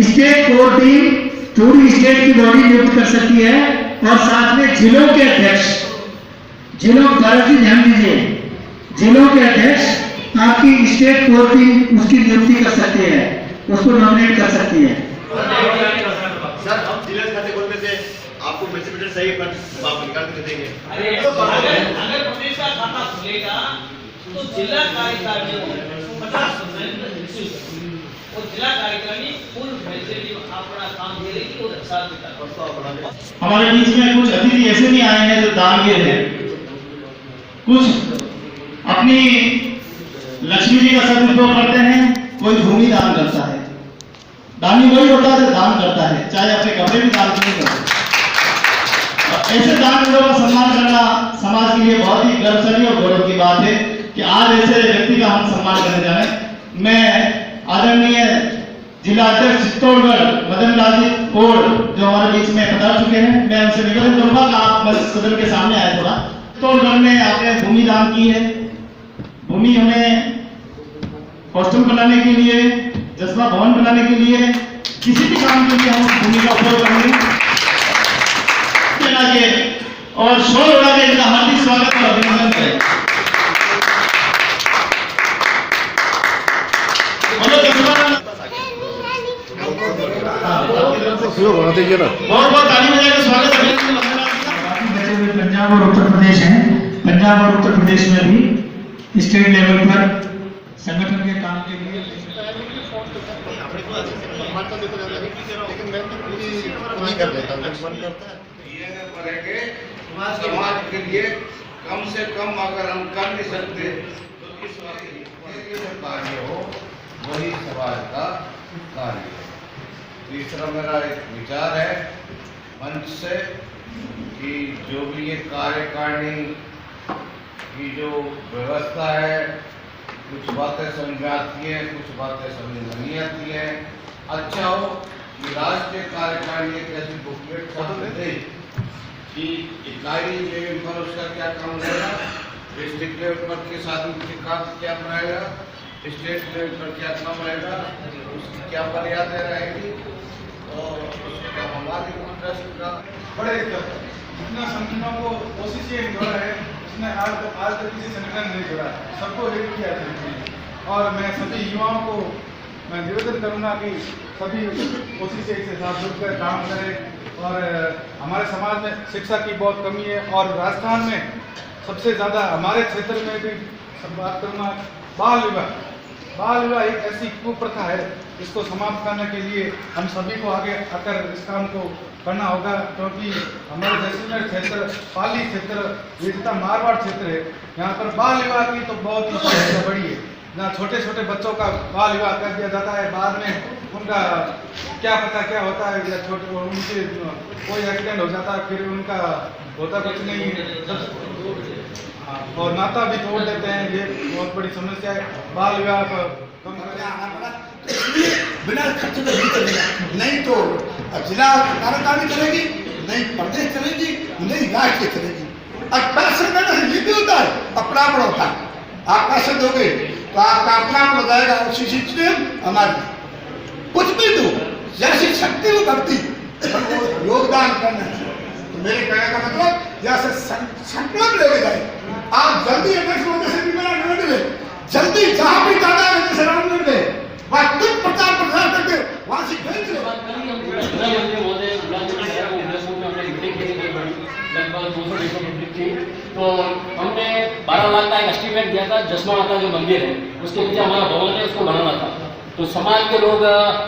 स्टेट कोर टीम पूरी स्टेट की बॉडी नियुक्त कर सकती है, और साथ में जिलों के अध्यक्ष जिलों भारत जी ध्यान दीजिए, जिलों के अध्यक्ष आपकी स्टेट कोर की उसकी नियुक्ति कर सकती है, उसको नॉमिनेट कर सकती है। सर हम जिला खाते खोलने से आपको मैसेज सही पर आप निकाल के देंगे। अगर प्रदेश का खाता खुलेगा तो जिला कार्यकारिणी 50% रिसीव और जिला कार्यकारिणी फुल फैसिलिटी अपना काम दे रही और साथ देता। हमारे बीच में कुछ अतिथि ऐसे भी आए हैं जो दानवीर हैं, कुछ अपनी लक्ष्मी जी का सदुपयोग करते हैं, कोई भूमि दान करता है। दानी वही होता है जो दान करता है, चाहे अपने कपड़े भी दान नहीं करते। ऐसे दानवीरों का सम्मान करना समाज के लिए बहुत ही गर्वशाली और गौरव की बात है कि आज ऐसे व्यक्ति का हम सम्मान करने जा रहे हैं। मैं आदरणीय जिला अध्यक्ष चित्तौड़गढ़ मदन लाल जी कोड़ जो हमारे बीच में पधार चुके हैं, मैं उनसे निवेदन करूंगा कि आप सदन के सामने आए थोड़ा। चित्तौड़गढ़ में आपने भूमि दान की है, भूमि हमें हॉस्टल बनाने के लिए, जज्बा भवन बनाने के लिए, किसी भी काम के लिए हम भूमि का उपयोग करेंगे और शोर उड़ा के इनका हार्दिक स्वागत और अभिनंदन करें। बहुत बहुत ताली बजा के स्वागत अभिनंदन। बचे हुए पंजाब और उत्तर प्रदेश हैं, पंजाब और उत्तर प्रदेश में भी स्टेट लेवल पर संगठन के काम के लिए समाज के लिए कम से कम अगर हम कर नहीं सकते तो इस कार्य हो वही समाज का कार्य है। तीसरा मेरा एक विचार है मंच से कि जो भी ये कार्यकारिणी की जो व्यवस्था है, कुछ बातें समझ में आती है, कुछ बातें समझ में नहीं आती है। अच्छा हो कि राष्ट्रीय कार्यकारिणी एक ऐसी बुकलेट दे कि इकाई लेवल पर उसका क्या काम रहेगा, डिस्ट्रिक्ट लेवल पर के साथ क्या रहेगा, स्टेट लेवल पर क्या काम रहेगा, उसकी क्या मर्यादा रहेगी और उसका हमारी ट्रस्ट का बड़े जितना संगठनों को कोशिश ये जोड़ा है उसने आज तक किसी संगठन नहीं जोड़ा, सबको एक किया है। और मैं सभी युवाओं को मैं निवेदन करूंगा कि सभी कोशिश से इससे साथ जुड़कर काम करें। और हमारे समाज में शिक्षा की बहुत कमी है और राजस्थान में सबसे ज़्यादा हमारे क्षेत्र में भी सब बात करूँगा बाल विवाह एक ऐसी कुप्रथा है, इसको समाप्त करने के लिए हम सभी को आगे आकर इस काम को करना होगा। क्योंकि हमारे जैसलमेर क्षेत्र, पाली क्षेत्र, ये जितना मारवाड़ क्षेत्र है, यहाँ पर बाल विवाह की तो बहुत ही समस्या बड़ी है। जहाँ छोटे छोटे बच्चों का बाल विवाह कर दिया जाता है, बाद में उनका क्या पता क्या होता है, या छोटे उनके कोई एक्सीडेंट हो जाता है, फिर उनका होता कुछ नहीं है और नाता भी तोड़ देते हैं। ये बहुत बड़ी समस्या है। बाल विवाह पर कम बिना खर्च के नहीं चलेगा, नहीं तो जिला कार्यकारिणी चलेगी, नहीं प्रदेश चलेगी, नहीं राष्ट्र चलेगी। और पैसे देने से ये भी होता है, अपनापन होता है। आप पैसे दोगे तो आपका अपनापन हो जाएगा, उसी चीज हमारी कुछ भी दो जैसी शक्ति वो करती योगदान करना। तो मेरे कहने का मतलब जैसे संकल्प लेके जाए, आप जल्दी अध्यक्ष से भी मेरा निर्णय ले, जल्दी जहां भी जाना है जैसे राम ने वहां तुम प्रचार प्रसार करके वहां से भेज दो। लगभग 200-250 थी, तो हमने 12 लाख का एक एस्टीमेट दिया था। जसमा माता जो मंदिर है उसके पीछे हमारा भवन है, उसको बनाना था। तो समाज के लोग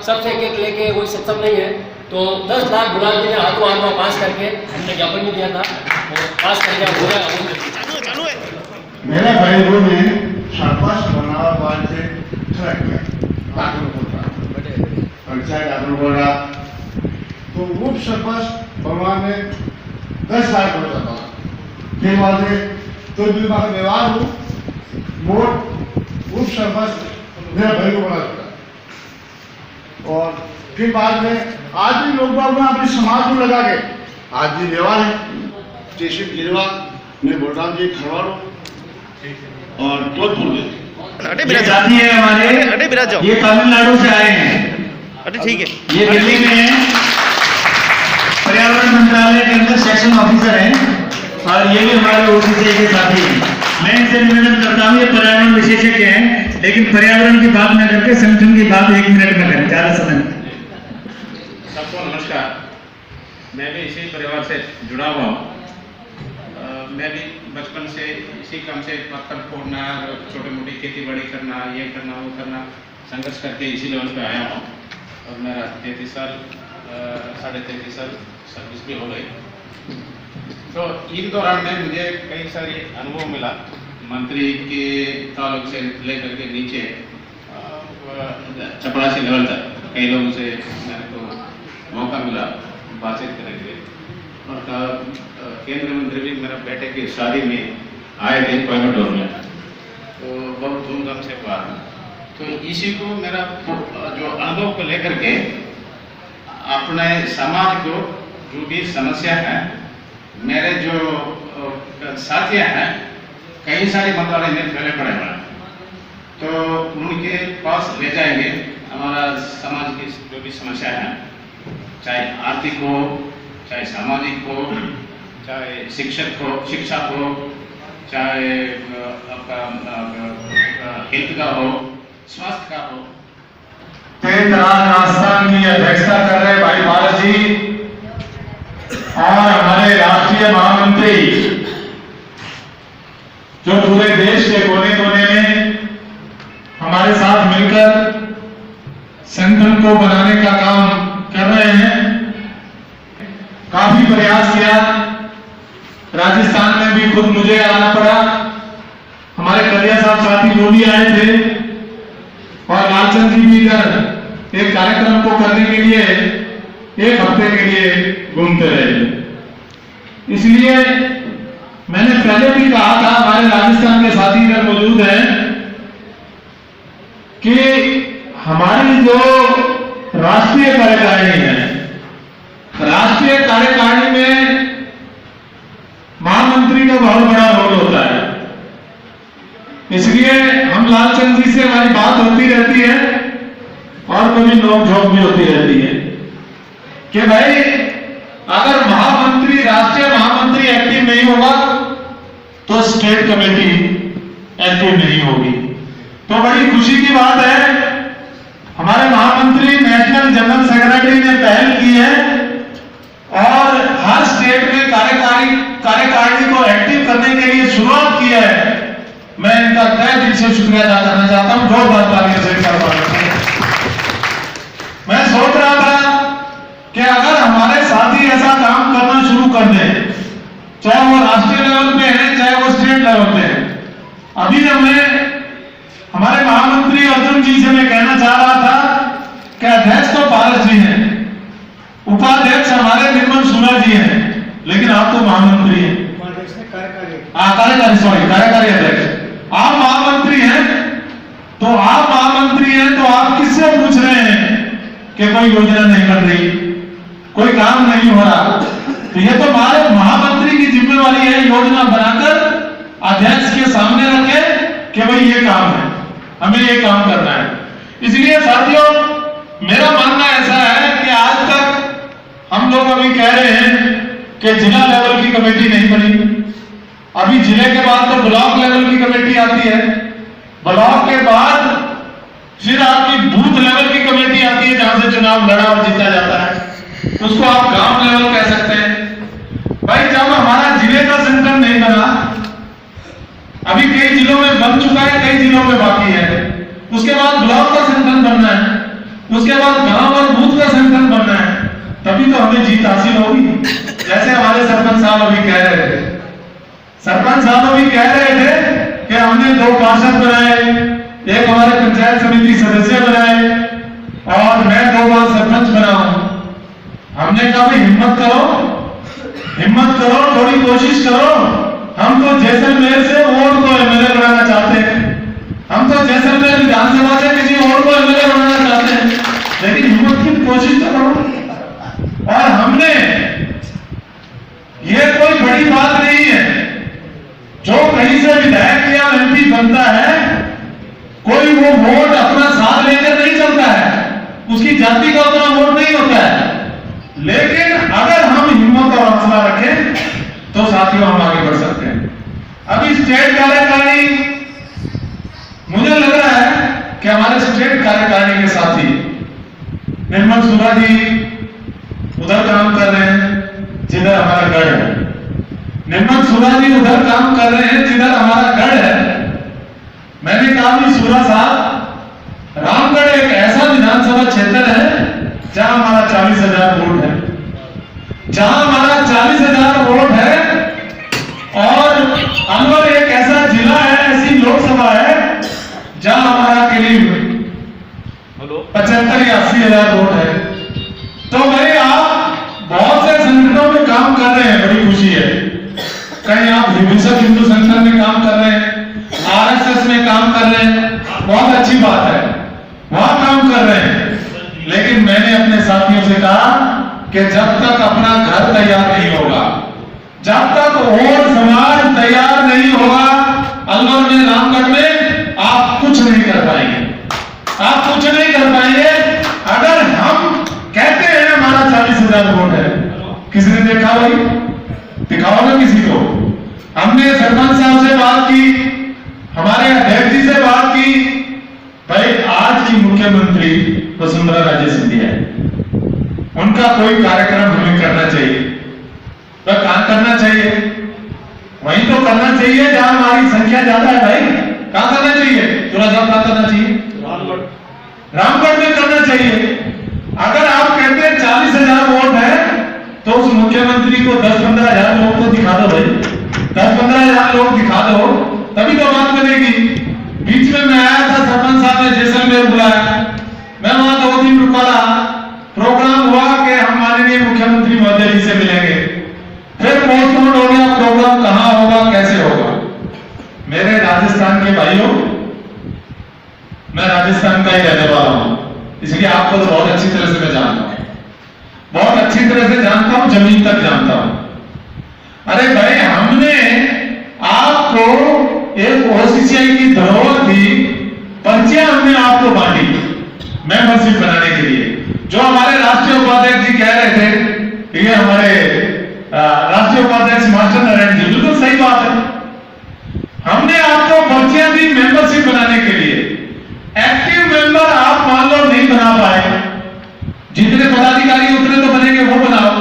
सबसे एक लेके कोई सक्षम नहीं है, तो 10 लाख गुलाब जी ने हाथों हाथ में पास करके हमने ज्ञापन भी दिया था और पास करके हो गया। मेरे भाई ने सरपंच बनावा बाद से ट्रैक में पंचायत आदमी बोल रहा, तो उप सरपंच भगवान ने 10 साल हो जाता फिर बाद तो व्यवहार हो मोट उप सरपंच मेरा भाई को बना चुका। और फिर बाद में आज भी लोग बाग में अपने समाज को लगा के आज भी व्यवहार है। जैसे गिरवा में बोलराम जी खरवाड़ो और जोधपुर में जाती है हमारे, ये तमिलनाडु से आए हैं। ठीक है, ये दिल्ली में पर्यावरण मंत्रालय के अंदर सेक्शन ऑफिसर हैं और ये भी हमारे ओसीसी के साथी हैं। मैं इनसे निवेदन करता हूँ, ये पर्यावरण विशेषज्ञ हैं, लेकिन पर्यावरण की बात न करके संगठन की बात 1 मिनट में करें, ज्यादा समय नहीं। सबको नमस्कार। मैं भी इसी परिवार से जुड़ा हुआ हूँ। मैं भी बचपन से इसी काम से पत्थर फोड़ना, छोटी मोटी खेती बाड़ी करना, ये करना वो करना, संघर्ष करके इसी लेवल पे आया हूँ। और मेरा 33 साल 33.5 साल सर्विस भी हो गई। तो इन दौरान में मुझे कई सारे अनुभव मिला, मंत्री के ताल्लुक से लेकर के नीचे चपरासी लेवल तक कई लोगों से मेरे को मौका मिला बातचीत करने के लिए। और केंद्रीय मंत्री भी मेरे बेटे की शादी में आए थे कोयम्बटूर में, तो बहुत धूमधाम से हुआ। तो इसी को मेरा जो अनुभव को लेकर के अपने समाज को जो भी समस्या है, मेरे जो साथी हैं कई सारे मंत्रालय में फैले पड़े हैं, तो उनके पास ले जाएंगे हमारा समाज की जो भी समस्या है, चाहे आर्थिक हो, चाहे सामाजिक हो, चाहे शिक्षा हो, चाहे आपका हेल्थ का हो, स्वास्थ्य का हो। तेज राजस्थान की अध्यक्षता कर रहे भाई बाला जी और हमारे राष्ट्रीय महामंत्री जो पूरे देश के कोने कोने में हमारे साथ मिलकर संगठन को बनाने का काम कर रहे हैं। काफी प्रयास किया, राजस्थान में भी खुद मुझे आना पड़ा। हमारे कलिया साहब साथी वो भी आए थे और लालचंद जी भी इधर एक कार्यक्रम को करने के लिए 1 हफ्ते के लिए घूमते रहे। इसलिए मैंने पहले भी कहा था, हमारे राजस्थान के साथी इधर मौजूद हैं, कि हमारी जो राष्ट्रीय कार्यकारिणी है, राष्ट्रीय कार्यकारिणी में महामंत्री का बहुत बड़ा रोल होता है। इसलिए हम लालचंद जी से हमारी बात होती रहती है और कभी नोक-झोंक भी होती रहती है कि भाई अगर महामंत्री, राष्ट्रीय महामंत्री एक्टिव नहीं होगा तो स्टेट कमेटी एक्टिव नहीं होगी। तो बड़ी खुशी की बात है, हमारे महामंत्री नेशनल जनरल सेक्रेटरी ने पहल की है और हर स्टेट में कार्यकारिणी को एक्टिव करने के लिए शुरुआत की है। मैं इनका तहे दिल से शुक्रिया अदा करना चाहता हूं, जोरदार तालियों से कर पाते हैं। मैं सोच रहा था कि अगर हमारे साथी ऐसा काम करना शुरू कर दें, चाहे वो राष्ट्रीय लेवल पे है, चाहे वो स्टेट लेवल पे है। अभी हमारे महामंत्री अर्जुन जी से मैं कहना चाह रहा था कि अध्यक्ष तो पारस जी हैं, उपाध्यक्ष हमारे निर्मल सुना जी हैं, लेकिन आप तो महामंत्री हैं, कार्यकारी अध्यक्ष। आप महामंत्री हैं, तो आप महामंत्री हैं तो आप किससे पूछ रहे हैं कि कोई योजना नहीं बन रही, कोई काम नहीं हो रहा? तो ये तो हमारे महामंत्री की जिम्मेवारी है योजना बनाकर अध्यक्ष के सामने रखे कि भाई ये काम है, हमें ये काम करना है। इसलिए साथियों, मेरा मानना ऐसा है कि आज तक हम लोग अभी कह रहे हैं कि जिला लेवल की कमेटी नहीं बनी, अभी जिले के बाद तो ब्लॉक लेवल की कमेटी आती है, ब्लॉक के बाद फिर आपकी बूथ लेवल की कमेटी आती है जहां से चुनाव लड़ा और जीता जाता है, उसको आप गांव लेवल कह सकते हैं। भाई जब हमारा जिले का संगठन नहीं बना, अभी कई जिलों में बन चुका है, कई जिलों में बाकी है, उसके बाद ब्लॉक का संगठन बनना है, उसके बाद गांव और बूथ का संगठन बनना है, तभी तो हमें जीत हासिल होगी। जैसे हमारे सरपंच साहब अभी कह रहे थे, सरपंच साहब अभी कह रहे थे कि हमने 2 पार्षद बनाए, एक हमारे पंचायत समिति सदस्य बनाए और मैं 2 बार सरपंच बना हूं। हमने कहा भाई हिम्मत करो, थोड़ी कोशिश करो। हम तो जैसलमेर से और को एमएलए बनाना चाहते हैं, हम तो जैसलमेर विधानसभा से किसी और को एमएलए बनाना चाहते हैं, लेकिन हिम्मत की कोशिश तो करो। और हमने, ये कोई बड़ी बात नहीं है, जो कहीं से विधायक या एमपी बनता है, कोई वो वोट अपना साथ लेकर नहीं चलता है, उसकी जाति का उतना वोट नहीं होता है। लेकिन अगर हम हिम्मत और हौसला रखें तो साथियों हम आगे बढ़ सकते हैं। अभी स्टेट कार्यकारिणी, मुझे लग रहा है कि हमारे स्टेट कार्यकारिणी के साथी निर्मल सुरा जी उधर काम कर रहे हैं जिधर हमारा गढ़ है। निर्मल सुरा जी उधर काम कर रहे हैं जिधर हमारा गढ़ है। मैंने कहा भी सुरा साहब, रामगढ़ एक ऐसा विधानसभा क्षेत्र है जहां हमारा 40,000 वोट है, जहां हमारा 40,000 वोट है, और अलवर एक ऐसा जिला है, ऐसी लोकसभा है जहां हमारा करीब 75 या 80,000 वोट है। तो भाई आप बहुत से संगठनों में काम कर रहे हैं, बड़ी खुशी है। कहीं आप विश्व हिंदू संगठन में काम कर रहे हैं, आरएसएस में काम कर रहे हैं, बहुत अच्छी बात है, वहां काम कर रहे हैं। लेकिन मैंने अपने साथियों से कहा कि जब तक अपना घर तैयार नहीं होगा, जब तक और समाज तैयार नहीं होगा, अलवर में, रामगढ़ में आप कुछ नहीं कर पाएंगे, आप कुछ नहीं कर पाएंगे। अगर हम कहते हैं हमारा 40,000 वोट है, किसी ने देखा भाई? दिखाओ ना किसी को। हमने सरपंच साहब से बात की, हमारे अध्यक्ष जी से बात की, भाई आज की मुख्यमंत्री वसुंधरा राजे सिंधिया है, उनका कोई कार्यक्रम हमें करना चाहिए। वह कहां करना चाहिए? वहीं तो करना चाहिए जहां हमारी संख्या ज्यादा है भाई। कहां करना चाहिए? थोड़ा सा कहां करना चाहिए? रामगढ़ में करना चाहिए। अगर आप कहते हैं 40,000 वोट है, तो उस मुख्यमंत्री को 10-15,000 लोग तो दिखा दो भाई, 10-15,000 लोग दिखा दो, तभी तो बात बनेगी। बीच में मैं आया था, सरपंच साहब ने जैसलमेर बुलाया, मैं वहां 2 दिन रुका रहा, प्रोग्राम हुआ कि हम माननीय मुख्यमंत्री महोदय जी से मिलेंगे, फिर पोस्टपोन हो गया, प्रोग्राम कहां होगा, कैसे होगा। मेरे राजस्थान के भाइयों, मैं राजस्थान का ही रहने वाला हूं, इसलिए आपको तो बहुत अच्छी तरह से मैं जानता हूं, बहुत अच्छी तरह से जानता हूं, जमीन तक जानता हूं। अरे भाई, हमने आपको एक ओसीसीआई की धरोहर थी, पर्चियां हमने आपको बांटी मेंबरशिप बनाने के लिए। जो हमारे राष्ट्रीय उपाध्यक्ष जी कह रहे थे, ये हमारे राष्ट्रीय उपाध्यक्ष मास्टर नारायण जी, बिल्कुल सही बात है। हमने आपको पर्चियां दी मेंबरशिप बनाने के लिए। एक्टिव मेंबर आप मान लो नहीं बना पाए, जितने पदाधिकारी उतने तो बनेंगे, वो बनाओ।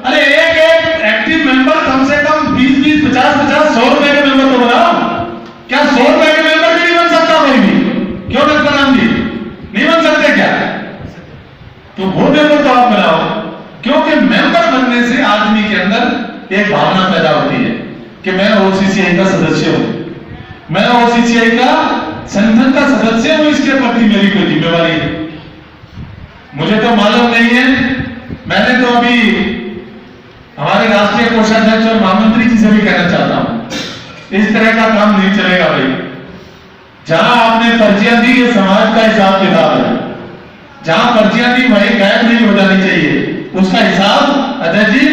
अरे एक एक्टिव मेंबर कम से कम 20-20, 50-50, 100 रुपए के मेंबर तो बनाओ। क्या 100 रुपए के मेंबर भी नहीं बन सकता कोई भी? क्यों डॉक्टर राम जी नहीं बन सकते क्या? तो वो मेंबर तो आप बनाओ, क्योंकि मेंबर बनने से आदमी के अंदर एक भावना पैदा होती है कि मैं ओसीसीआई का सदस्य हूं, मैं ओसीसीआई का संगठन का सदस्य हूं, इसके प्रति मेरी कोई जिम्मेवारी है। मुझे तो मालूम नहीं है, मैंने तो अभी हमारे राष्ट्रीय कोषाध्यक्ष और महामंत्री जी से भी कहना चाहता हूं, इस तरह का काम नहीं चलेगा भाई। जहां आपने पर्चियां दी, ये समाज का हिसाब किताब है। जहां पर्चियां दी वहीं गायब नहीं हो जानी चाहिए, उसका हिसाब अध्यक्ष जी,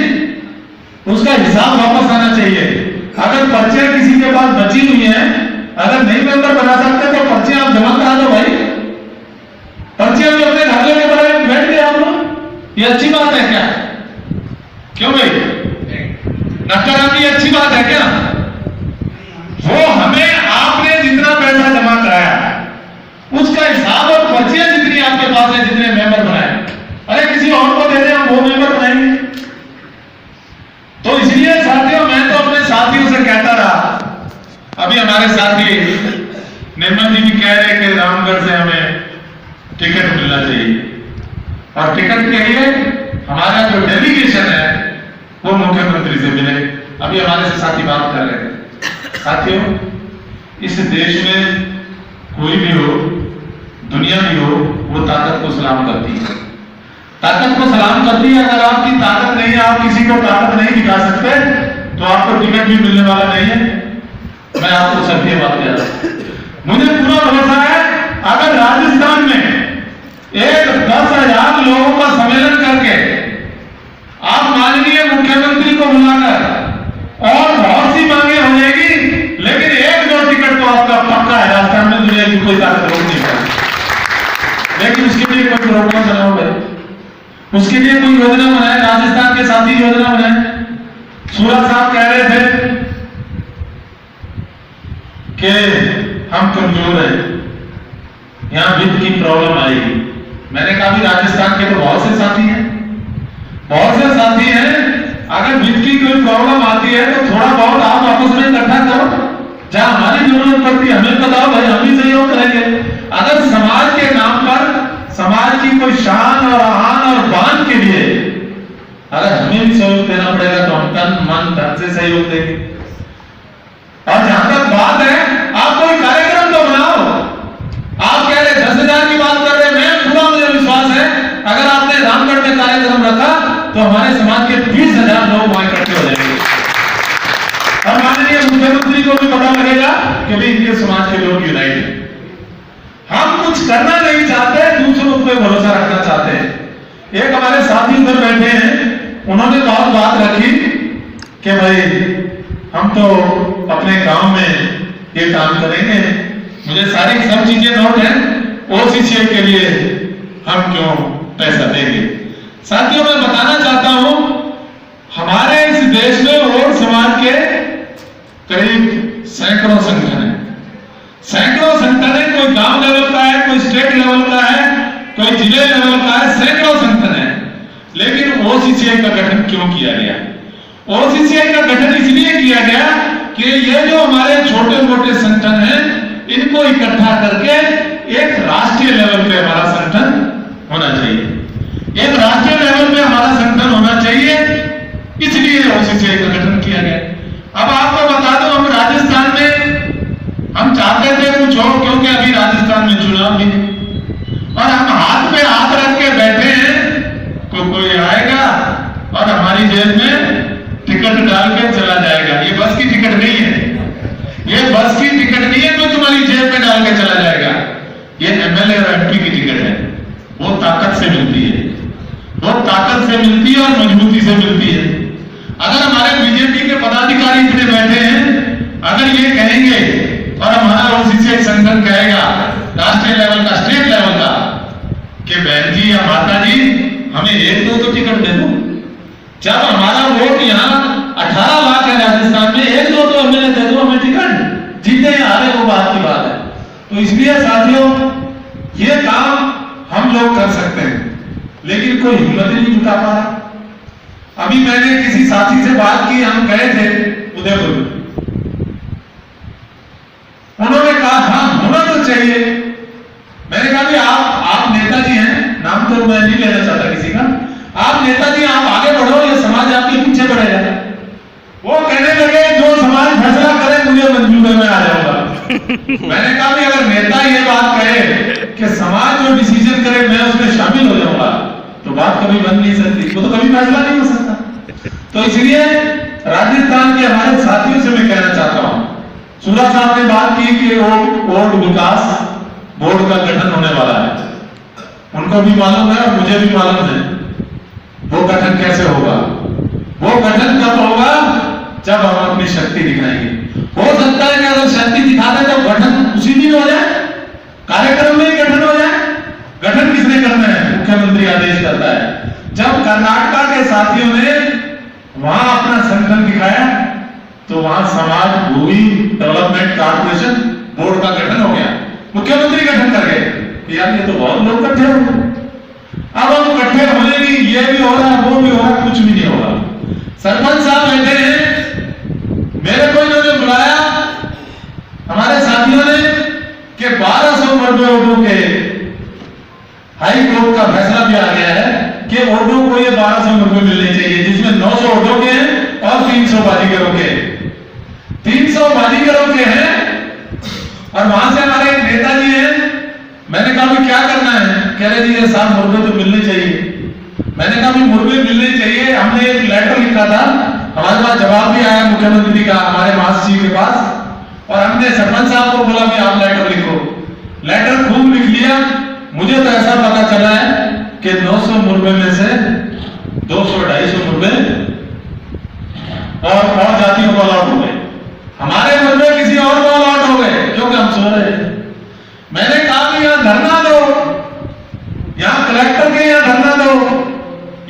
उसका हिसाब वापस आना चाहिए। अगर पर्चियां किसी के पास बची हुई हैं, अगर नहीं मेंबर बना सकते तो पर्चियां आप जमा करा दो भाई। पर्चियां भी अपने घर लेके बैठ गए आप लोग, ये अच्छी बात है क्या? क्यों भाई डॉक्टर, ये अच्छी बात है क्या? वो हमें आपने जितना पैसा जमा कराया उसका हिसाब और पर्चियां जितनी आपके पास है, जितने मेंबर बनाए, अरे किसी और को दे दें, हम वो मेंबर बनाएंगे। तो इसलिए साथियों, मैं तो अपने साथियों से कहता रहा, अभी हमारे साथी निर्मल जी भी कह रहे कि रामगढ़ से हमें टिकट मिलना चाहिए, और टिकट के लिए हमारा जो डेलीगेशन है वो मुख्यमंत्री से मिले। अभी हमारे से साथी बात कर रहे थे। साथियों, इस देश में कोई भी हो, दुनिया भी हो, वो ताकत को सलाम करती है, ताकत को सलाम करती है। अगर आपकी ताकत नहीं है, आप किसी को ताकत नहीं दिखा सकते, तो आपको टिकट भी मिलने वाला नहीं है। मैं आपको सत्य बात कह रहा हूं, मुझे पूरा भरोसा है, अगर राजस्थान में एक 10,000 लोगों का सम्मेलन करके आप माननीय मुख्यमंत्री को बुलाकर, और बहुत सी मांगे हो जाएगी, लेकिन 1-2 टिकट तो आपका पक्का है राजस्थान में, दुनिया की कोई ताकत रोक नहीं पाएगी। लेकिन उसके लिए कोई प्रोग्राम बनाओ भाई, उसके लिए कोई योजना बनाए, राजस्थान के साथ ही योजना बनाए। सूरज साहब कह रहे थे कि हम कमजोर हैं, यहां वित्त की प्रॉब्लम आएगी। मैंने कहा भी राजस्थान के तो बहुत से साथी हैं, बहुत से साथी हैं, अगर वित्त की कोई प्रॉब्लम आती है तो थोड़ा बहुत आप आपस में इकट्ठा करो, जहां हमारी जरूरत पड़ती है हमें बताओ भाई, हम भी सहयोग करेंगे। अगर समाज के नाम पर समाज की कोई शान और आन और बान के लिए अगर हमें भी सहयोग देना पड़ेगा तो हम तन मन धन से सहयोग देंगे। और जहां तक बात है, आप कोई कार्यक्रम तो बनाओ। आप कह रहे 10,000 की बात कर रहे, मैं पूरा मुझे विश्वास है अगर आपने रामगढ़ में कार्यक्रम रखा तो हमारे समाज के 20,000 लोग वहां इकट्ठे हो जाएंगे और माननीय मुख्यमंत्री को भी पता लगेगा कि भाई इनके समाज के लोग यूनाइट हैं। हम कुछ करना नहीं चाहते, दूसरों पर भरोसा रखना चाहते हैं। एक हमारे साथी उधर बैठे हैं, उन्होंने बहुत बात रखी कि भाई हम तो अपने गांव में ये काम करेंगे, मुझे सारी सब चीजें नोट है, ओसीसीआई के लिए हम क्यों पैसा देंगे। साथियों मैं बताना चाहता हूं, हमारे इस देश में और समाज के करीब सैकड़ों संगठन है, सैकड़ों संगठन है। कोई गांव लेवल का है, कोई स्टेट लेवल का है, कोई जिले लेवल का है, सैकड़ों संगठन है। लेकिन ओसीसीआई का गठन क्यों किया गया? ओसीसीआई का गठन इसलिए किया गया कि ये जो हमारे छोटे मोटे संगठन हैं, इनको इकट्ठा करके एक राष्ट्रीय लेवल पे हमारा संगठन होना चाहिए, एक राष्ट्रीय लेवल पे हमारा संगठन होना चाहिए, इसलिए ओसीसीआई का गठन किया गया। अब आपको बता दो, हम राजस्थान में हम चाहते थे कुछ और, क्योंकि अभी राजस्थान में चुनाव भी और हम हाथ पे हाथ रख के बैठे हैं, कोई आएगा और हमारी जेब में टिकट डाल के चला जाएगा। ये बस की टिकट नहीं है, ये बस की टिकट नहीं है तो तुम्हारी जेब में डाल के चला जाएगा। ये एमएलए और एमपी की टिकट है, वो ताकत से मिलती है, वो ताकत से मिलती है और मजबूती से मिलती है। अगर हमारे बीजेपी के पदाधिकारी इतने बैठे हैं, अगर ये कहेंगे और हमारा ओसीसीआई संगठन कहेगा राष्ट्रीय लेवल का, स्टेट लेवल का, कि बहन जी या माता जी हमें 1-2 तो टिकट दे दो। जब हमारा वोट यहाँ 18 लाख है राजस्थान में, 1-2 तो एमएलए दे दो हमें टिकट, जीते या हारे वो बात की बात है। तो इसलिए साथियों ये काम हम लोग कर सकते हैं, लेकिन कोई हिम्मत ही नहीं जुटा पा रहा। अभी मैंने किसी साथी से बात की, हम गए थे उदयपुर, उन्होंने कहा हाँ होना तो चाहिए। मैंने कहा भी आप नेताजी हैं, नाम तो मैं नहीं लेना चाहता किसी का, आप नेताजी आप आगे बढ़ो, ये समाज आपके पीछे बढ़ेगा। वो कहने लगे जो समाज फैसला करे मुझे मंजूर है, मैं आ जाऊंगा। मैंने कहा भी अगर नेता ये बात कहे कि समाज जो डिसीजन करे मैं उसमें शामिल हो जाऊंगा, तो बात कभी बन नहीं सकती, वो तो कभी फैसला नहीं हो सकता। तो इसलिए राजस्थान के हमारे साथियों से मैं कहना चाहता हूं, सूरज साहब ने बात की कि ओल्ड विकास बोर्ड का गठन होने वाला है, उनको भी मालूम है और मुझे भी मालूम है वो गठन कैसे होगा। वो गठन कब होगा? जब हम अपनी शक्ति दिखाएंगे। हो सकता है कि अगर शक्ति दिखा दे तो गठन उसी दिन हो जाए, कार्यक्रम में ही गठन हो जाए। गठन किसने करना है? मुख्यमंत्री आदेश करता है। जब कर्नाटक के साथियों ने वहां अपना संगठन दिखाया तो वहां समाज भूमि डेवलपमेंट कॉर्पोरेशन बोर्ड का गठन हो गया, मुख्यमंत्री गठन कर गए। यार ये तो बहुत लोग इकट्ठे हो गए। अब हम इकट्ठे होने की, ये भी हो रहा है वो भी हो रहा है, कुछ भी नहीं होगा। सरपंच साहब बैठे हैं, मेरे को इन्होंने बुलाया हमारे साथियों ने कि 1200 मर्दों ऑर्डों के हाई कोर्ट का फैसला भी आ गया है कि ऑर्डों को ये 1200 रुपए मिलने चाहिए, जिसमें 900 ऑर्डों के हैं और 300 बाजीगरों के, 300 बाजीगरों के हैं। और वहां से हमारे एक नेताजी हैं, मैंने कहा भी क्या करना है? कह रहे जी ये 7 मुर्गे तो मिलने चाहिए। मैंने कहा भी मुर्गे मिलने चाहिए। हमने एक लेटर लिखा था, हमारे पास जवाब भी आया मुख्यमंत्री का हमारे मास जी के पास, और हमने सरपंच साहब को बोला भी आप लेटर लिखो। लेटर खूब लिख लिया। मुझे तो ऐसा पता चला है कि 900 मुर्गे में से 200-250 मुर्गे और जातियों को अलॉट हो गए। हमारे मुर्गे किसी और को अलॉट हो गए क्योंकि हम सो रहे हैं। मैंने कहा कि यहाँ धरना दो, यहाँ कलेक्टर के यहाँ धरना दो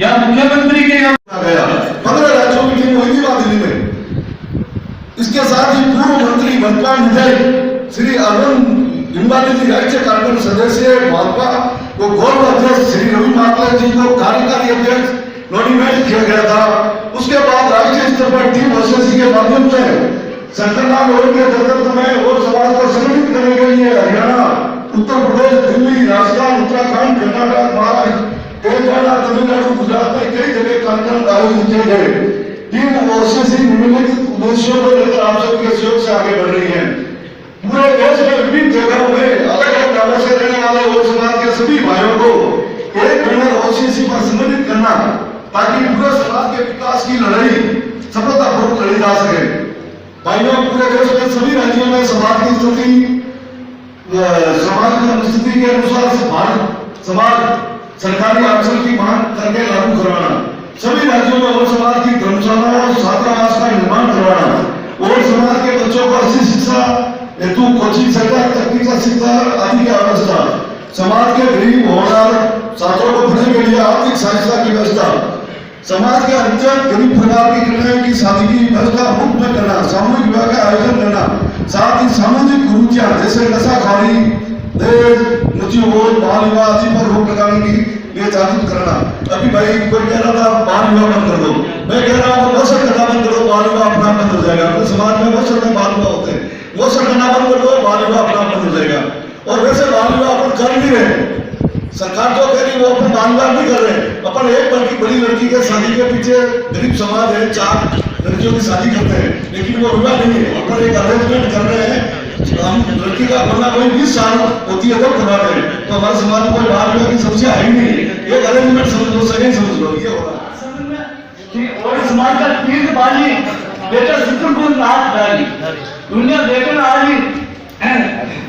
या मुख्यमंत्री के यहाँ। 15 राज्यों की टीम हुई थी वहां दिल्ली में। इसके साथ ही पूर्व मंत्री वर्तमान विधायक श्री अरुण लिंबाली जी राज्य कार्यकारिणी सदस्य भाजपा को गौरव अध्यक्ष श्री रवि माकले जी को कार्यकारी अध्यक्ष नॉमिनेट किया गया था। उसके बाद राष्ट्रीय स्तर पर टीम ओसीसी के माध्यम से संगठन और के नेतृत्व में और समाज को संगठित करने के लिए हरियाणा, उत्तर प्रदेश, दिल्ली, राजस्थान, उत्तराखंड, कर्नाटक, महाराष्ट्र, तेलंगाना, तमिलनाडु, गुजरात में कई जगह कार्यक्रम आयोजित किए गए। टीम ओसीसी निम्नलिखित उद्देश्यों को लेकर आप सबके सहयोग से आगे बढ़ रही है। पूरे देश में विभिन्न जगहों में अलग अलग नामों से रहने वाले और समाज के सभी भाइयों को एक बैनर ओसीसी पर संगठित करना, ताकि पूरे समाज के विकास की लड़ाई सफलतापूर्वक लड़ी जा सके। भाइयों, पूरे देश में सभी राज्यों में समाज की स्थिति के अनुसार भारत समाज सरकारी आरक्षण की मांग करके लागू करवाना, सभी राज्यों में और समाज की धर्मशालाओं और छात्रावास का निर्माण करवाना और समाज के बच्चों को अच्छी शिक्षा हेतु कोचिंग सेंटर, तकनीकी शिक्षा आदि की व्यवस्था, समाज के गरीब होनहार छात्रों को पढ़ने के लिए आर्थिक सहायता की व्यवस्था, समाज के अंचल गरीब परिवार की कन्याओं की शादी की व्यवस्था रूप में करना, सामूहिक विवाह का आयोजन करना, साथ ही सामाजिक कुरीतियां जैसे नशाखोरी, दहेज, मृत्युभोज, बाल विवाह आदि पर रोक लगाने की लिए जागरूक करना। अभी भाई कोई कह रहा था बाल विवाह बंद कर दो, मैं कह रहा हूँ वोसर करना बंद करो, बाल विवाह अपना बंद हो जाएगा। अपने समाज में वोसर में बाल विवाह होते हैं, वोसर करना बंद कर दो, बाल विवाह अपना बंद हो जाएगा। और वैसे बाल विवाह अपन कर नहीं रहे, सरकार तो कह रही वो अपन बाल विवाह नहीं कर रहे, अपन एक बड़ी लड़की के शादी के पीछे गरीब समाज है 4 लड़कियों की शादी करते हैं, लेकिन वो विवाह नहीं है, अपन एक अरेंजमेंट कर रहे हैं। हम लड़की का बनना कोई 20 साल होती है तो करवा रहे हैं, तो हमारे समाज में कोई बाल विवाह की समस्या है ही नहीं। एक अरेंजमेंट समझ लो, सही समझ लो, ये हो रहा और समाज का तीर्थ बाली बेटा सिद्धपुर नाथ डाली दुनिया देखने आ रही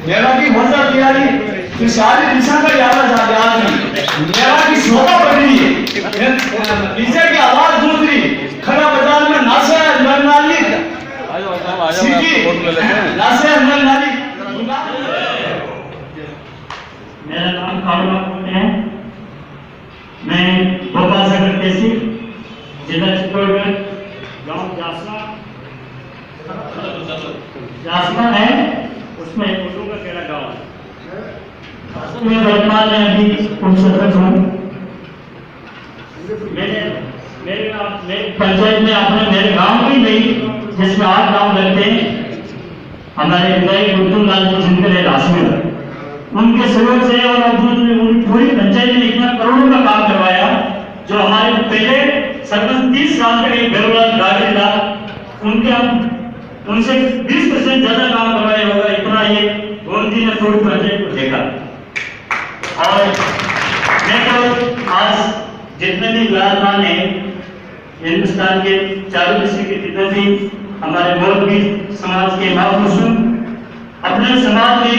मेरा की मजा किया कि सारी दिशा का याद मेरा की शोभा बढ़ रही है, पीछे की आवाज गूंज रही, खड़ा बाजार में नासे नाली नासे नाली। मेरा नाम कालुआ है, मैं भोपाल से करते जिला चित्तौड़गढ़, गांव जासमा है, उसमें उर्दू का केड़ा गांव है। मैं वर्तमान में अभी उपसरपंच हूँ। मेरे पंचायत में आपने मेरे गांव में नहीं, जिसमें 8 गांव लगते हैं, हमारे विधायक गुड्डू लाल जी जिनके राशि उनके सहयोग से और पूरी पंचायत में इतना करोड़ों का काम करवाया। जो हमारे पहले सरपंच 30 साल तक एक गाड़ी था, उनके हम उनसे 20% ज्यादा काम करवाया होगा, इतना ये गोमती ने पूरी पंचायत को देखा। और मैं तो आज जितने भी विराजमान है हिंदुस्तान के चारों दिशा के जितने भी हमारे मौलवी समाज के महापुरुष, अपने समाज में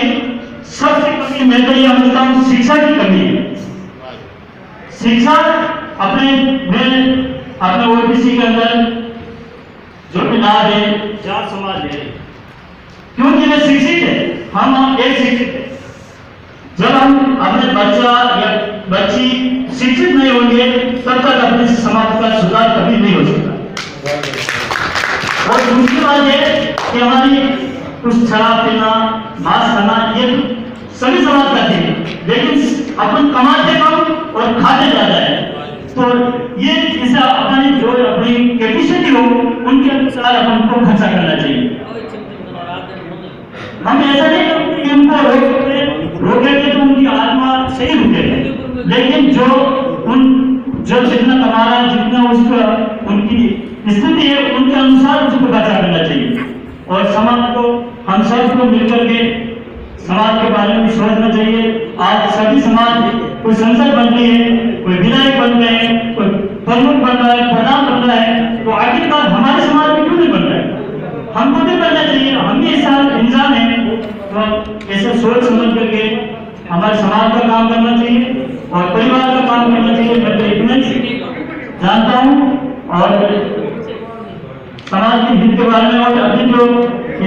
सबसे कमी मैं तो ये समझता हूँ शिक्षा की कमी है। शिक्षा अपने ओबीसी के अंदर जो इलाज है 4 समाज है, क्योंकि वे शिक्षित है, हम एक शिक्षित है। जब हम अपने बच्चा या बच्ची शिक्षित नहीं होंगे तब तक अपने समाज का सुधार कभी नहीं हो सकता। और दूसरी बात है कि हमारी कुछ शराब पीना, मांस खाना, ये सभी समाज करते हैं, लेकिन अपन कमाते कम और खाते ज्यादा है। तो ये इसे अपनी जो अपनी कैपेसिटी हो उनके अनुसार अपन को खर्चा करना चाहिए। हम ऐसा नहीं करते कि उनको रोकेंगे तो उनकी आत्मा सही रुकेगी, लेकिन जो जितना कमा रहा है, जितना उसका उनकी स्थिति है उनके अनुसार उसको खर्चा करना चाहिए। और समाज को हम सबको मिलकर के समाज के बारे में सोचना चाहिए। आज सभी समाज कोई संसद बन रही है, कोई विधायक बन रहे हैं, कोई प्रमुख बन रहा है, प्रधान बन रहा है, तो आखिरकार हमारे समाज में क्यों नहीं बन रहा है? हमको भी बनना चाहिए, हम भी ऐसा इंसान है, तो ऐसे सोच समझ करके हमारे समाज का काम करना चाहिए और परिवार का काम करना चाहिए। मैं तो इतना ही जानता हूँ। और समाज के हित के बारे में और अभी जो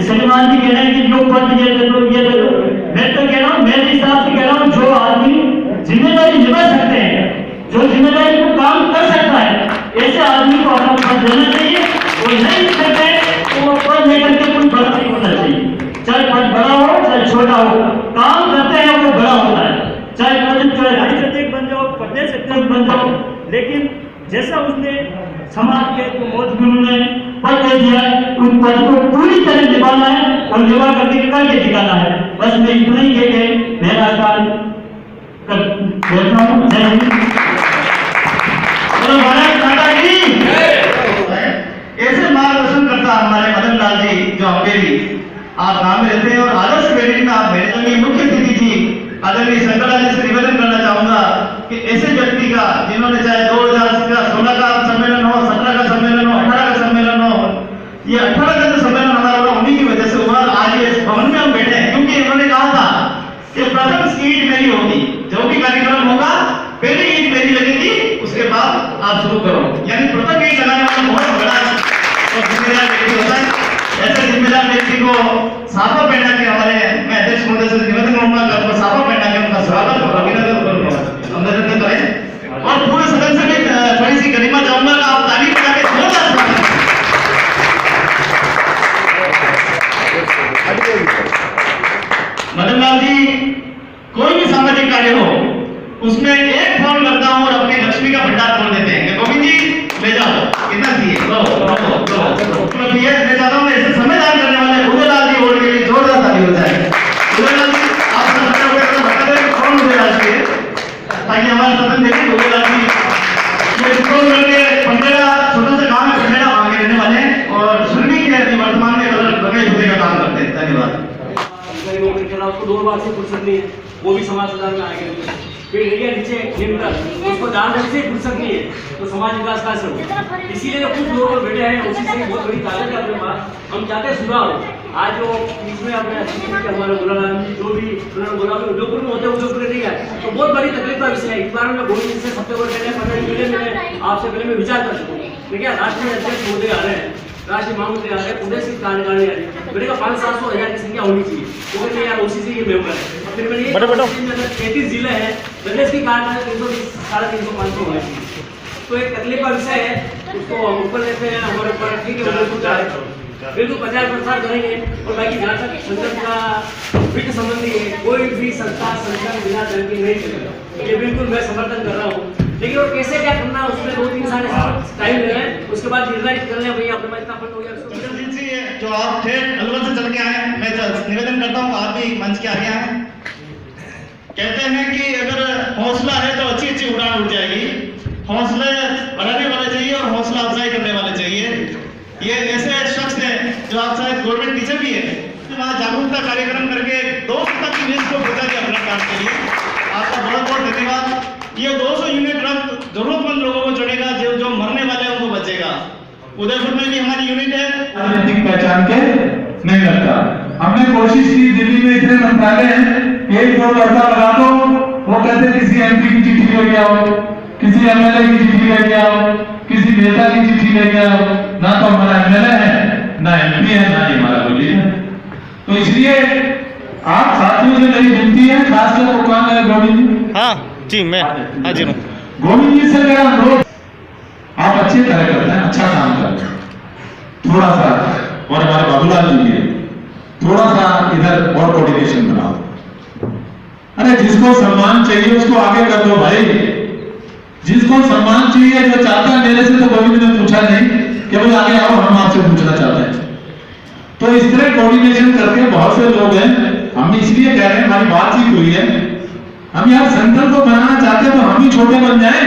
सलीमान जी कह रहे हैं कि जो पद ये दे दो, मैं तो कह रहा हूँ, मेरे हिसाब से कह रहा हूँ, जो आदमी जिम्मेदारी निभा सकते हैं, जो जिम्मेदारी को काम कर सकता है, ऐसे आदमी को अपना पद देना चाहिए। और नहीं करते तो वो पद लेकर काम करते हैं वो बड़ा होता है, चाहे राज्य अध्यक्ष बन जाओ, प्रदेश अध्यक्ष बन जाओ, लेकिन जैसा उसने समाज के जो मौजूद ने पद दे दिया है, उन पद को पूरी तरह निभाना है और निभा करके दिखाना है। बस मैं इतना ही कह के मेरा कार्य बोलता हूँ। जय हिंद, भारत माता की ऐसे मार्गदर्शन करता हमारे मदन लाल जी जो अम्बेरी आप नाम रहते हैं और आदर्श कैडेट में आप मेरे तो मुख्य अतिथि थी आदरणीय शंकरलाल जी से निवेदन करना चाहूंगा कि ऐसे व्यक्ति का जिन्होंने चाहे 2016 का सम्मेलन हो, 17 का सम्मेलन हो, 18 का सम्मेलन हो, ये 18 का जो सम्मेलन हमारा हुआ उन्हीं की वजह से हुआ। आज ये भवन में हम बैठे हैं क्योंकि इन्होंने कहा था कि प्रथम सीट मेरी होगी, जो भी कार्यक्रम होगा पहली ईट मेरी लगेगी, उसके बाद आप शुरू करो। यानी प्रथम ईट लगाने वाला बहुत बड़ा और जिम्मेदार व्यक्ति होता है। ऐसे जिम्मेदार व्यक्ति को साफा पहना के हमारे मैं अध्यक्ष महोदय से निवेदन करूंगा कि आपको साफा पहना के उनका स्वागत और अभिनंदन करूंगा और पूरे सदन से भी थोड़ी सी गरिमा चाहूंगा कि आप ताली बजा के जोरदार स्वागत। मदन लाल जी कोई भी सामाजिक कार्य हो उसमें एक फोन करता हूं और अपनी लक्ष्मी का भंडार खोल देते हैं। गोविंद जी ले जाओ, कितना चाहिए ले जाता हूँ। ऐसे समझदार करने वाले उदयलाल जी वोट के लिए जोरदार ताली हो जाए। उदयलाल जी आप बता दें कौन उदयलाल जी है ताकि हमारे सदन देखें। उदयलाल जी छोटा सा गाँव में पंडेरा आगे रहने वाले हैं और श्रमिक के वर्तमान में बगैर धोने का काम करते हैं। धन्यवाद। उसको 2 बार से फुर्सत नहीं है, वो भी समाज सुधार में आएगा। फिर एरिया नीचे निम्न उसको दान से फुर्सत नहीं है तो समाज विकास कहाँ से होगा। इसीलिए कुछ लोग बैठे हैं, उसी से बहुत बड़ी ताकत है अपने पास। हम चाहते हैं सुधार हो। आज जो इसमें अपने हमारे गुलाम जी जो भी उन्होंने बोला उद्योगपुर में होते उद्योगपुर नहीं है तो बहुत बड़ी तकलीफ का विषय है। इस बार में गोविंद से सबसे बड़े 15 मिले आपसे पहले मैं विचार कर सकूँ। देखिए राष्ट्रीय अध्यक्ष मोदी आ रहे हैं, राष्ट्रीय महामंत्री आ रहे हैं, प्रदेश की कार्यकारिणी आ रही है, मेरे का 500-700 की संख्या होनी चाहिए। वो कहते यार ओसीसी के मेंबर है। फिर मैंने 33 जिले हैं, प्रदेश की कार्यकारिणी 320, 350, 500 होना चाहिए। तो एक तकलीफ का विषय है, उसको हम ऊपर लेते हैं हमारे ऊपर ठीक है बिल्कुल 50% करेंगे। और बाकी जहाँ तक संगठन का वित्त संबंधी है कोई भी संस्था संगठन बिना धन के नहीं चलेगा, ये बिल्कुल मैं समर्थन कर रहा हूँ। लेकिन और कैसे क्या करना है उसमें 2-3 साल टाइम ले रहे हैं, उसके बाद निर्धारित कर लें भैया अपने पास इतना फंड हो गया। जो आप थे अलवर से चल के आए, मैं निवेदन करता हूँ आप भी मंच के आगे आए। कहते हैं कि अगर हौसला है तो अच्छी अच्छी उड़ान उड़ जाएगी। हौसले बढ़ाने वाले चाहिए और हौसला अफजाई करने वाले चाहिए। ये ऐसे शख्स हैं जो आप शायद गवर्नमेंट टीचर भी है, वहाँ जागरूकता कार्यक्रम करके 200 तक यूनिट को पहुंचा दिया अपने काम के लिए। आपका बहुत बहुत धन्यवाद। ये 200 यूनिट रक्त जरूरतमंद लोगों को चढ़ेगा, जो मरने वाले हैं उनको बचेगा। उदयपुर में भी हमारी यूनिट है, राजनीतिक पहचान के नहीं लगता। हमने कोशिश की, दिल्ली में इतने मंत्रालय हैं, 1-2 लड़का लगा दो, वो कहते किसी MP की चिट्ठी लेके आओ, किसी MLA की चिट्ठी लेके आओ, किसी नेता की चिट्ठी लेके आओ। ना तो हमारा MLA है, ना MP है, ना ही हमारा कोई है। तो इसलिए आप साथियों से मेरी विनती है, खासकर वो कौन है गोविंद जी? हाँ जी मैं हाँ जी गोविंद जी से मेरा अनुरोध, आप अच्छी तरह करते हैं, अच्छा काम करते हैं, थोड़ा सा और हमारे बाबूलाल जी के थोड़ा सा इधर और कोऑर्डिनेशन बनाओ। अरे जिसको सम्मान चाहिए उसको आगे कर दो भाई, जिसको सम्मान चाहिए, जो चाहता है मेरे से, तो गोविंद ने पूछा नहीं कि भाई आगे आओ हम आपसे पूछना चाहते हैं। तो इस तरह कोऑर्डिनेशन करके बहुत से लोग हैं, हम इसलिए कह रहे हैं, हमारी बातचीत हुई है, हम यार सेंटर को बनाना चाहते हैं तो हम ही छोटे बन जाएं,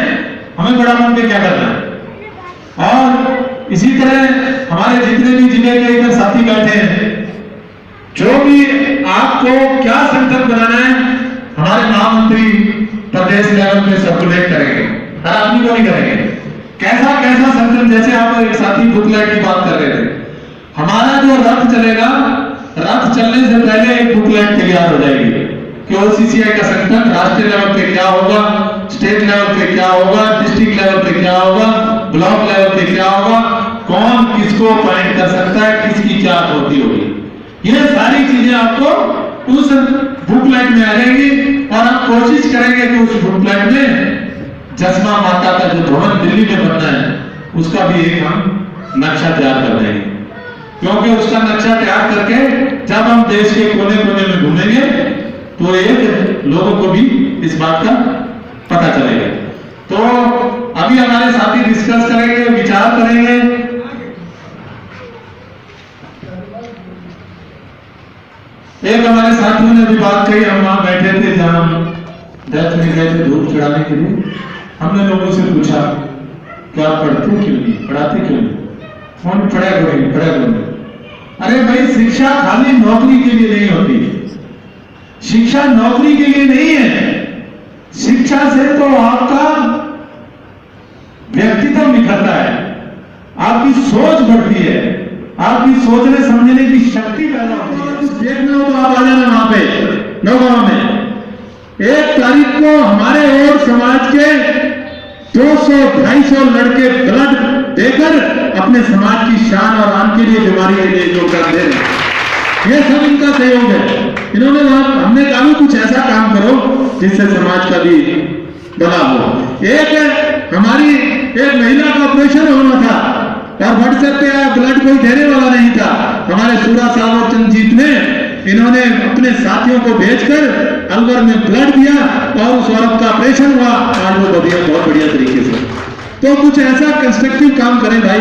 हमें बड़ा बन के क्या करना है। और इसी तरह हमारे जितने भी जिले के इधर साथी बैठे हैं, जो भी आपको क्या सेंटर बनाना है, हमारे महामंत्री प्रदेश लेवल पे सर्कुलेट करेंगे, हर आदमी को नहीं करेंगे। कैसा कैसा सेंटर, जैसे आप एक साथी बुकलेट की बात कर रहे थे, हमारा जो रथ चलेगा, रथ चलने से पहले एक बुकलेट तैयार हो जाएगी कि OCCI का संगठन राष्ट्रीय लेवल पे क्या होगा, स्टेट लेवल पे क्या होगा, डिस्ट्रिक्ट लेवल पे क्या होगा, ब्लॉक लेवल पे क्या होगा, कौन किसको अपॉइंट कर सकता है, किसकी क्या होती होगी। ये सारी चीजें आपको उस बुकलेट में आ जाएगी और हम कोशिश करेंगे कि उस बुकलेट में जसमा माता का जो भवन दिल्ली में बनना है उसका भी एक हम नक्शा तैयार कर देंगे, क्योंकि उसका नक्शा तैयार करके जब हम देश के कोने कोने में घूमेंगे तो एक लोगों को भी इस बात का पता चलेगा। तो अभी हमारे साथी डिस्कस करेंगे, विचार करेंगे। एक हमारे साथियों ने भी बात कही, हम वहां बैठे थे जहां डेथ में गए थे धूप चढ़ाने के लिए। हमने लोगों से पूछा क्या पढ़ते क्यों नहीं, पढ़ाते क्यों नहीं? फोन पढ़ा क्यों नहीं, पढ़ा क्यों नहीं? अरे भाई, शिक्षा खाली नौकरी के लिए नहीं होती, शिक्षा नौकरी के लिए नहीं है। शिक्षा से तो आपका व्यक्तित्व निखरता है, आपकी सोच बढ़ती है, आपकी सोचने समझने की शक्ति पैदा होती है। कुछ देखना हो तो आप आ जाना वहां पे नौगांव में। 1 तारीख को हमारे और समाज के 200-250 लड़के ब्लड देकर अपने समाज की शान और आन के लिए, बीमारी के लिए योगदान दे रहे हैं। ये सब इनका सहयोग है। इन्होंने हमने कहा कुछ ऐसा काम करो जिससे समाज का भी भला हो। एक हमारी एक महिला का ऑपरेशन होना था और व्हाट्सएप पे ब्लड कोई देने वाला नहीं था। हमारे सूरा साहब और चंद्रजीत ने इन्होंने अपने साथियों को भेजकर अलवर में ब्लड दिया और उस औरत का ऑपरेशन हुआ। आज वो बहुत बढ़िया तरीके से। तो कुछ ऐसा कंस्ट्रक्टिव काम करें भाई।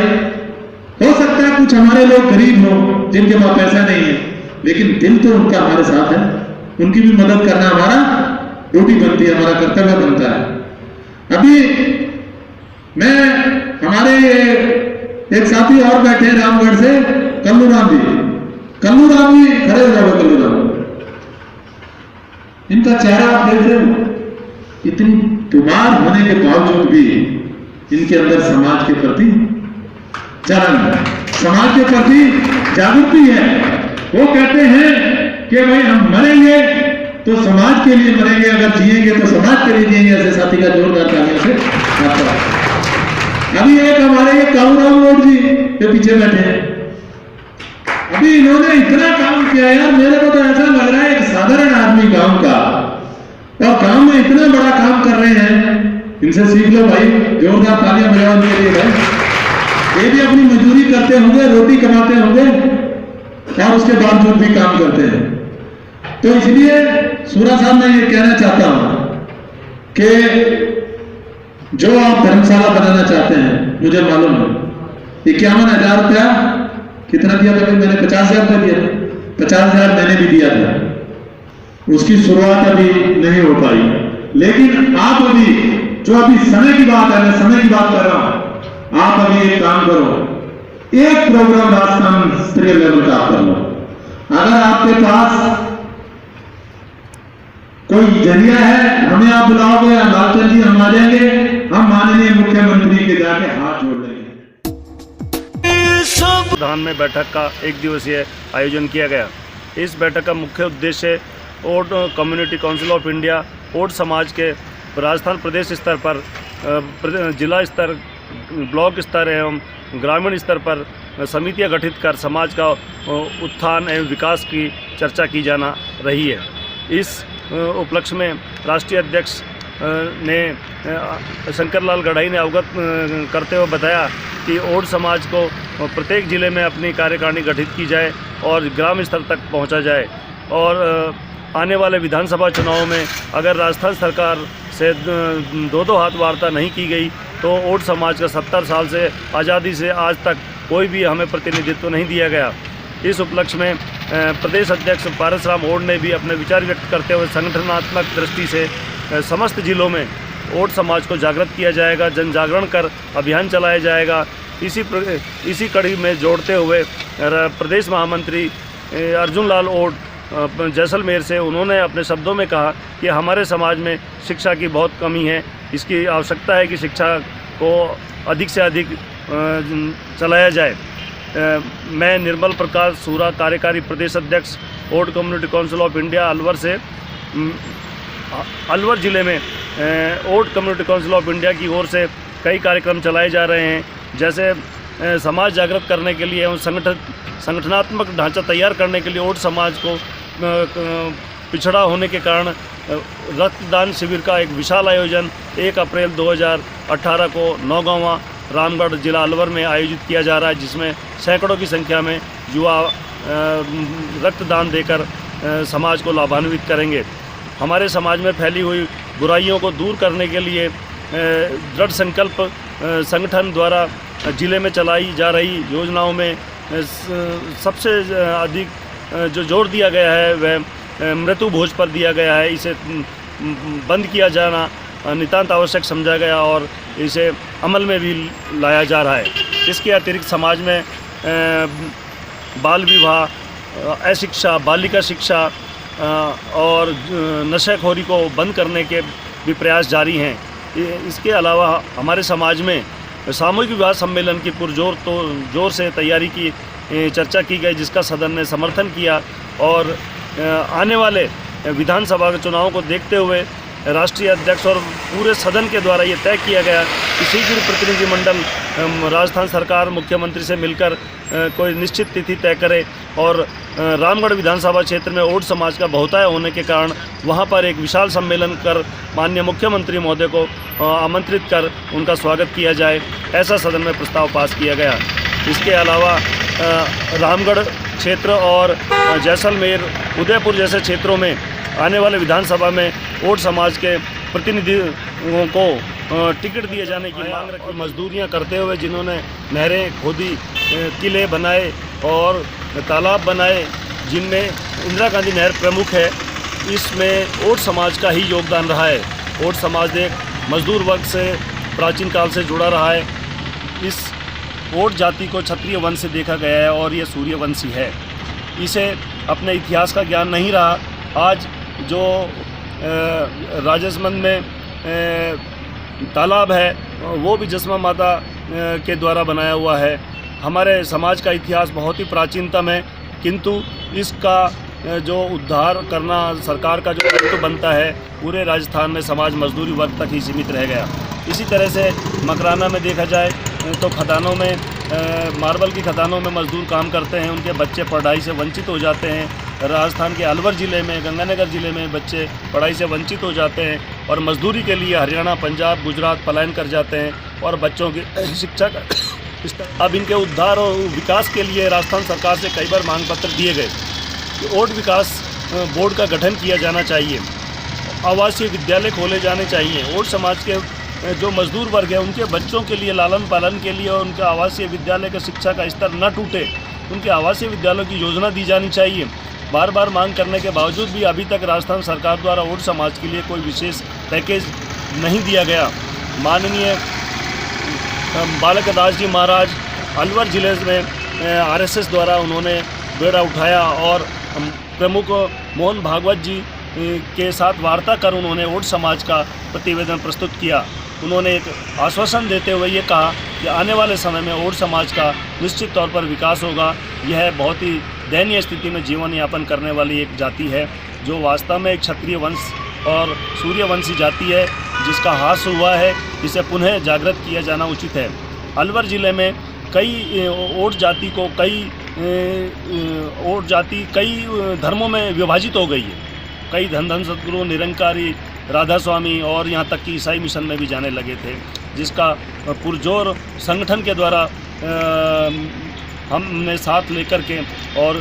हो सकता है कुछ हमारे लोग गरीब हो, जिनके पास पैसा नहीं है, लेकिन दिल तो उनका हमारे साथ है। उनकी भी मदद करना हमारा ड्यूटी बनती है, हमारा कर्तव्य बनता है। अभी मैं हमारे एक साथी और बैठे हैं रामगढ़ से, कल्लू राम जी खड़े हो जाओ। कल्लू राम, इनका चेहरा आप देख रहे हो, इतनी बीमार होने के बावजूद भी इनके अंदर समाज के प्रति जलन, समाज के प्रति जागृति है। वो कहते हैं कि भाई हम मरेंगे तो समाज के लिए मरेंगे, अगर जिएंगे तो समाज के लिए जिएंगे। ऐसे साथी का जोरदार तालियों से। अभी एक हमारे ये कालूराम रोड जी के पीछे बैठे हैं। अभी इन्होंने इतना काम किया यार, मेरे को तो ऐसा लग रहा है एक साधारण आदमी गांव का, और गांव में इतना बड़ा काम कर रहे हैं। इनसे सीख लो भाई, जोरदार तालियां बजाओ इनके लिए भाई। ये भी अपनी मजदूरी करते होंगे, रोटी कमाते होंगे और उसके बावजूद भी काम करते हैं। तो इसलिए सूरा साहब मैं ये कहना चाहता हूं कि जो आप धर्मशाला बनाना चाहते हैं, मुझे मालूम है 51,000 रुपया कितना दिया था? मैंने 50,000 रुपया दिया था। 50,000 मैंने भी दिया था। उसकी शुरुआत अभी नहीं हो पाई, लेकिन आप अभी जो अभी समय की बात है, मैं समय की बात कर रहा हूं, आप अभी एक काम करो, एक प्रोग्राम राजस्थान स्तरीय लेवल का आप कर लो। अगर आपके पास कोई जरिया है, हमें आप बुलाओगे, लालचंद जी हम आ जाएंगे, हम माननीय मुख्यमंत्री के जाके हाथ जोड़ लेंगे। प्रधान में बैठक का 1 दिवसीय आयोजन किया गया। इस बैठक का मुख्य उद्देश्य Od community council of India, Od समाज के राजस्थान प्रदेश स्तर पर, जिला स्तर, ब्लॉक स्तर एवं ग्रामीण स्तर पर समितियां गठित कर समाज का उत्थान एवं विकास की चर्चा की जाना रही है। इस उपलक्ष्य में राष्ट्रीय अध्यक्ष ने शंकरलाल गढ़ाई ने अवगत करते हुए बताया कि ओड समाज को प्रत्येक जिले में अपनी कार्यकारिणी गठित की जाए और ग्राम स्तर तक पहुंचा जाए, और आने वाले विधानसभा चुनाव में अगर राजस्थान सरकार से 2-2 हाथ वार्ता नहीं की गई तो ओड समाज का 70 साल से आज़ादी से आज तक कोई भी हमें प्रतिनिधित्व नहीं दिया गया। इस उपलक्ष्य में प्रदेश अध्यक्ष पारसराम ओड ने भी अपने विचार व्यक्त करते हुए संगठनात्मक दृष्टि से समस्त जिलों में ओड समाज को जागृत किया जाएगा, जन जागरण कर अभियान चलाया जाएगा। इसी कड़ी में जोड़ते हुए प्रदेश महामंत्री अर्जुन लाल ओड जैसलमेर से उन्होंने अपने शब्दों में कहा कि हमारे समाज में शिक्षा की बहुत कमी है, इसकी आवश्यकता है कि शिक्षा को अधिक से अधिक चलाया जाए। मैं निर्मल प्रकाश सूरा, कार्यकारी प्रदेश अध्यक्ष Od community council of India Alwar से, अलवर ज़िले में Od community council of India की ओर से कई कार्यक्रम चलाए जा रहे हैं, जैसे समाज जागृत करने के लिए एवं संगठनात्मक ढांचा तैयार करने के लिए ओड समाज को पिछड़ा होने के कारण रक्तदान शिविर का एक विशाल आयोजन 1 अप्रैल 2018 को नौगांवा रामगढ़ जिला अलवर में आयोजित किया जा रहा है, जिसमें सैकड़ों की संख्या में युवा रक्तदान देकर समाज को लाभान्वित करेंगे। हमारे समाज में फैली हुई बुराइयों को दूर करने के लिए दृढ़ संकल्प संगठन द्वारा जिले में चलाई जा रही योजनाओं में सबसे अधिक जो जोर दिया गया है वह मृत्यु भोज पर दिया गया है। इसे बंद किया जाना नितांत आवश्यक समझा गया और इसे अमल में भी लाया जा रहा है। इसके अतिरिक्त समाज में बाल विवाह, अशिक्षा, बालिका शिक्षा और नशाखोरी को बंद करने के भी प्रयास जारी हैं। इसके अलावा हमारे समाज में सामूहिक विवाह सम्मेलन की जोर से तैयारी की चर्चा की गई, जिसका सदन ने समर्थन किया और आने वाले विधानसभा के चुनाव को देखते हुए राष्ट्रीय अध्यक्ष और पूरे सदन के द्वारा ये तय किया गया कि शीघ्र प्रतिनिधिमंडल राजस्थान सरकार मुख्यमंत्री से मिलकर कोई निश्चित तिथि तय करे और रामगढ़ विधानसभा क्षेत्र में ओड समाज का बहुतायत होने के कारण वहाँ पर एक विशाल सम्मेलन कर माननीय मुख्यमंत्री महोदय को आमंत्रित कर उनका स्वागत किया जाए, ऐसा सदन में प्रस्ताव पास किया गया। इसके अलावा रामगढ़ क्षेत्र और जैसलमेर, उदयपुर जैसे क्षेत्रों में आने वाले विधानसभा में ओड समाज के प्रतिनिधियों को टिकट दिए जाने की मांग रखी। मजदूरियां करते हुए जिन्होंने नहरें खोदी, किले बनाए और तालाब बनाए, जिनमें इंदिरा गांधी नहर प्रमुख है, इसमें ओड समाज का ही योगदान रहा है। ओड समाज एक मजदूर वर्ग से प्राचीन काल से जुड़ा रहा है। इस ओड जाति को क्षत्रिय वंश से देखा गया है और ये सूर्यवंशी है। इसे अपने इतिहास का ज्ञान नहीं रहा। आज जो राजसमंद में तालाब है वो भी जसमा माता के द्वारा बनाया हुआ है। हमारे समाज का इतिहास बहुत ही प्राचीनतम है, किंतु इसका जो उद्धार करना सरकार का जो दायित्व बनता है, पूरे राजस्थान में समाज मजदूरी वर्ग तक ही सीमित रह गया। इसी तरह से मकराना में देखा जाए तो खदानों में मार्बल की खदानों में मजदूर काम करते हैं, उनके बच्चे पढ़ाई से वंचित हो जाते हैं। राजस्थान के अलवर ज़िले में, गंगानगर ज़िले में बच्चे पढ़ाई से वंचित हो जाते हैं और मजदूरी के लिए हरियाणा, पंजाब, गुजरात पलायन कर जाते हैं और बच्चों की शिक्षा का अब इनके उद्धार और विकास के लिए राजस्थान सरकार से कई बार मांग पत्र दिए गए कि ओड विकास बोर्ड का गठन किया जाना चाहिए, आवासीय विद्यालय खोले जाने चाहिए। ओड समाज के जो मजदूर वर्ग है उनके बच्चों के लिए लालन पालन के लिए और उनके आवासीय विद्यालय का शिक्षा का स्तर न टूटे, उनके आवासीय विद्यालयों की योजना दी जानी चाहिए। बार बार मांग करने के बावजूद भी अभी तक राजस्थान सरकार द्वारा ओड समाज के लिए कोई विशेष पैकेज नहीं दिया गया। माननीय बालक दास जी महाराज अलवर ज़िले में आरएसएस द्वारा उन्होंने बेड़ा उठाया और प्रमुख मोहन भागवत जी के साथ वार्ता कर उन्होंने ओड समाज का प्रतिवेदन प्रस्तुत किया। उन्होंने एक आश्वासन देते हुए ये कहा कि आने वाले समय में ओड समाज का निश्चित तौर पर विकास होगा। यह बहुत ही दयनीय स्थिति में जीवन यापन करने वाली एक जाति है, जो वास्तव में एक क्षत्रिय वंश और सूर्यवंशी जाति है, जिसका ह्रास हुआ है। इसे पुनः जागृत किया जाना उचित है। अलवर ज़िले में कई ओड जाति को कई धर्मों में विभाजित हो गई है। कई धन सद्गुरु, निरंकारी, राधा स्वामी और यहाँ तक कि ईसाई मिशन में भी जाने लगे थे, जिसका पुरजोर संगठन के द्वारा हमने साथ लेकर के और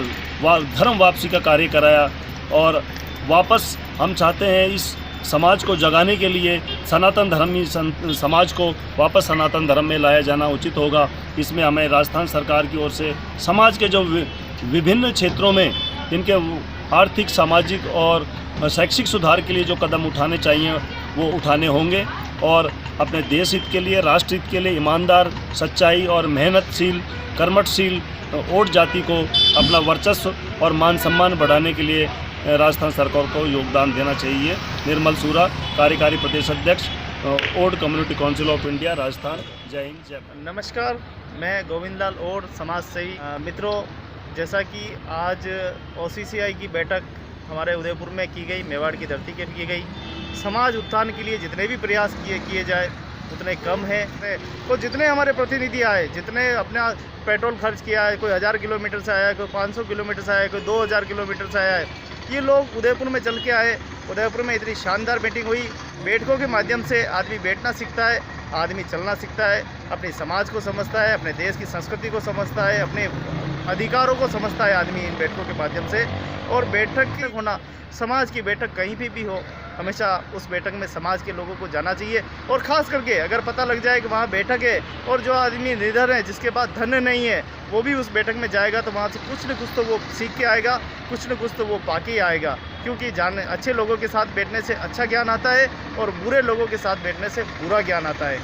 धर्म वापसी का कार्य कराया और वापस हम चाहते हैं इस समाज को जगाने के लिए सनातन धर्मी समाज को वापस सनातन धर्म में लाया जाना उचित होगा। इसमें हमें राजस्थान सरकार की ओर से समाज के जो विभिन्न क्षेत्रों में इनके आर्थिक, सामाजिक और शैक्षिक सुधार के लिए जो कदम उठाने चाहिए वो उठाने होंगे और अपने देश हित के लिए, राष्ट्र हित के लिए ईमानदार, सच्चाई और मेहनतशील, कर्मठशील ओड जाति को अपना वर्चस्व और मान सम्मान बढ़ाने के लिए राजस्थान सरकार को योगदान देना चाहिए। निर्मल सूरा, कार्यकारी प्रदेश अध्यक्ष, Od community council of India, Rajasthan. जय हिंद, जय भारत। नमस्कार, मैं गोविंद लाल ओड, समाज सेवी। मित्रों, जैसा कि आज OCCI की बैठक हमारे उदयपुर में की गई, मेवाड़ की धरती पर की गई। समाज उत्थान के लिए जितने भी प्रयास किए जाए उतने कम है। तो जितने हमारे प्रतिनिधि आए, जितने अपना पेट्रोल खर्च किया है, कोई 1000 किलोमीटर से आया है, कोई 500 किलोमीटर से आया है, कोई 2000 किलोमीटर से आया है, ये लोग उदयपुर में चल के आए। उदयपुर में इतनी शानदार मीटिंग हुई। बैठकों के माध्यम से आदमी बैठना सीखता है, आदमी चलना सीखता है, अपने समाज को समझता है, अपने देश की संस्कृति को समझता है, अपने अधिकारों को समझता है आदमी इन बैठकों के माध्यम से। और बैठक होना, समाज की बैठक कहीं भी हो, हमेशा उस बैठक में समाज के लोगों को जाना चाहिए। और ख़ास करके अगर पता लग जाए कि वहाँ बैठक है और जो आदमी निडर है, जिसके पास धन नहीं है, वो भी उस बैठक में जाएगा तो वहाँ से कुछ न कुछ तो वो सीख के आएगा, कुछ न कुछ तो वो पा के आएगा। क्योंकि अच्छे लोगों के साथ बैठने से अच्छा ज्ञान आता है और बुरे लोगों के साथ बैठने से बुरा ज्ञान आता है।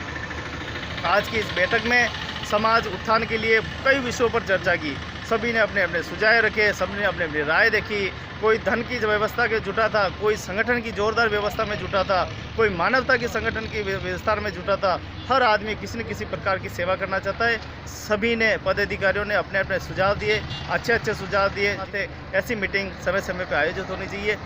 आज की इस बैठक में समाज उत्थान के लिए कई विषयों पर चर्चा की। सभी ने अपने अपने सुझाव रखे, सबने अपने अपनी राय देखी। कोई धन की व्यवस्था के जुटा था, कोई संगठन की जोरदार व्यवस्था में जुटा था, कोई मानवता की संगठन की व्यवस्था में जुटा था। हर आदमी किसी न किसी प्रकार की सेवा करना चाहता है। सभी ने, पदाधिकारियों ने अपने अपने सुझाव दिए, अच्छे सुझाव दिए। ऐसी मीटिंग समय समय पर आयोजित होनी चाहिए।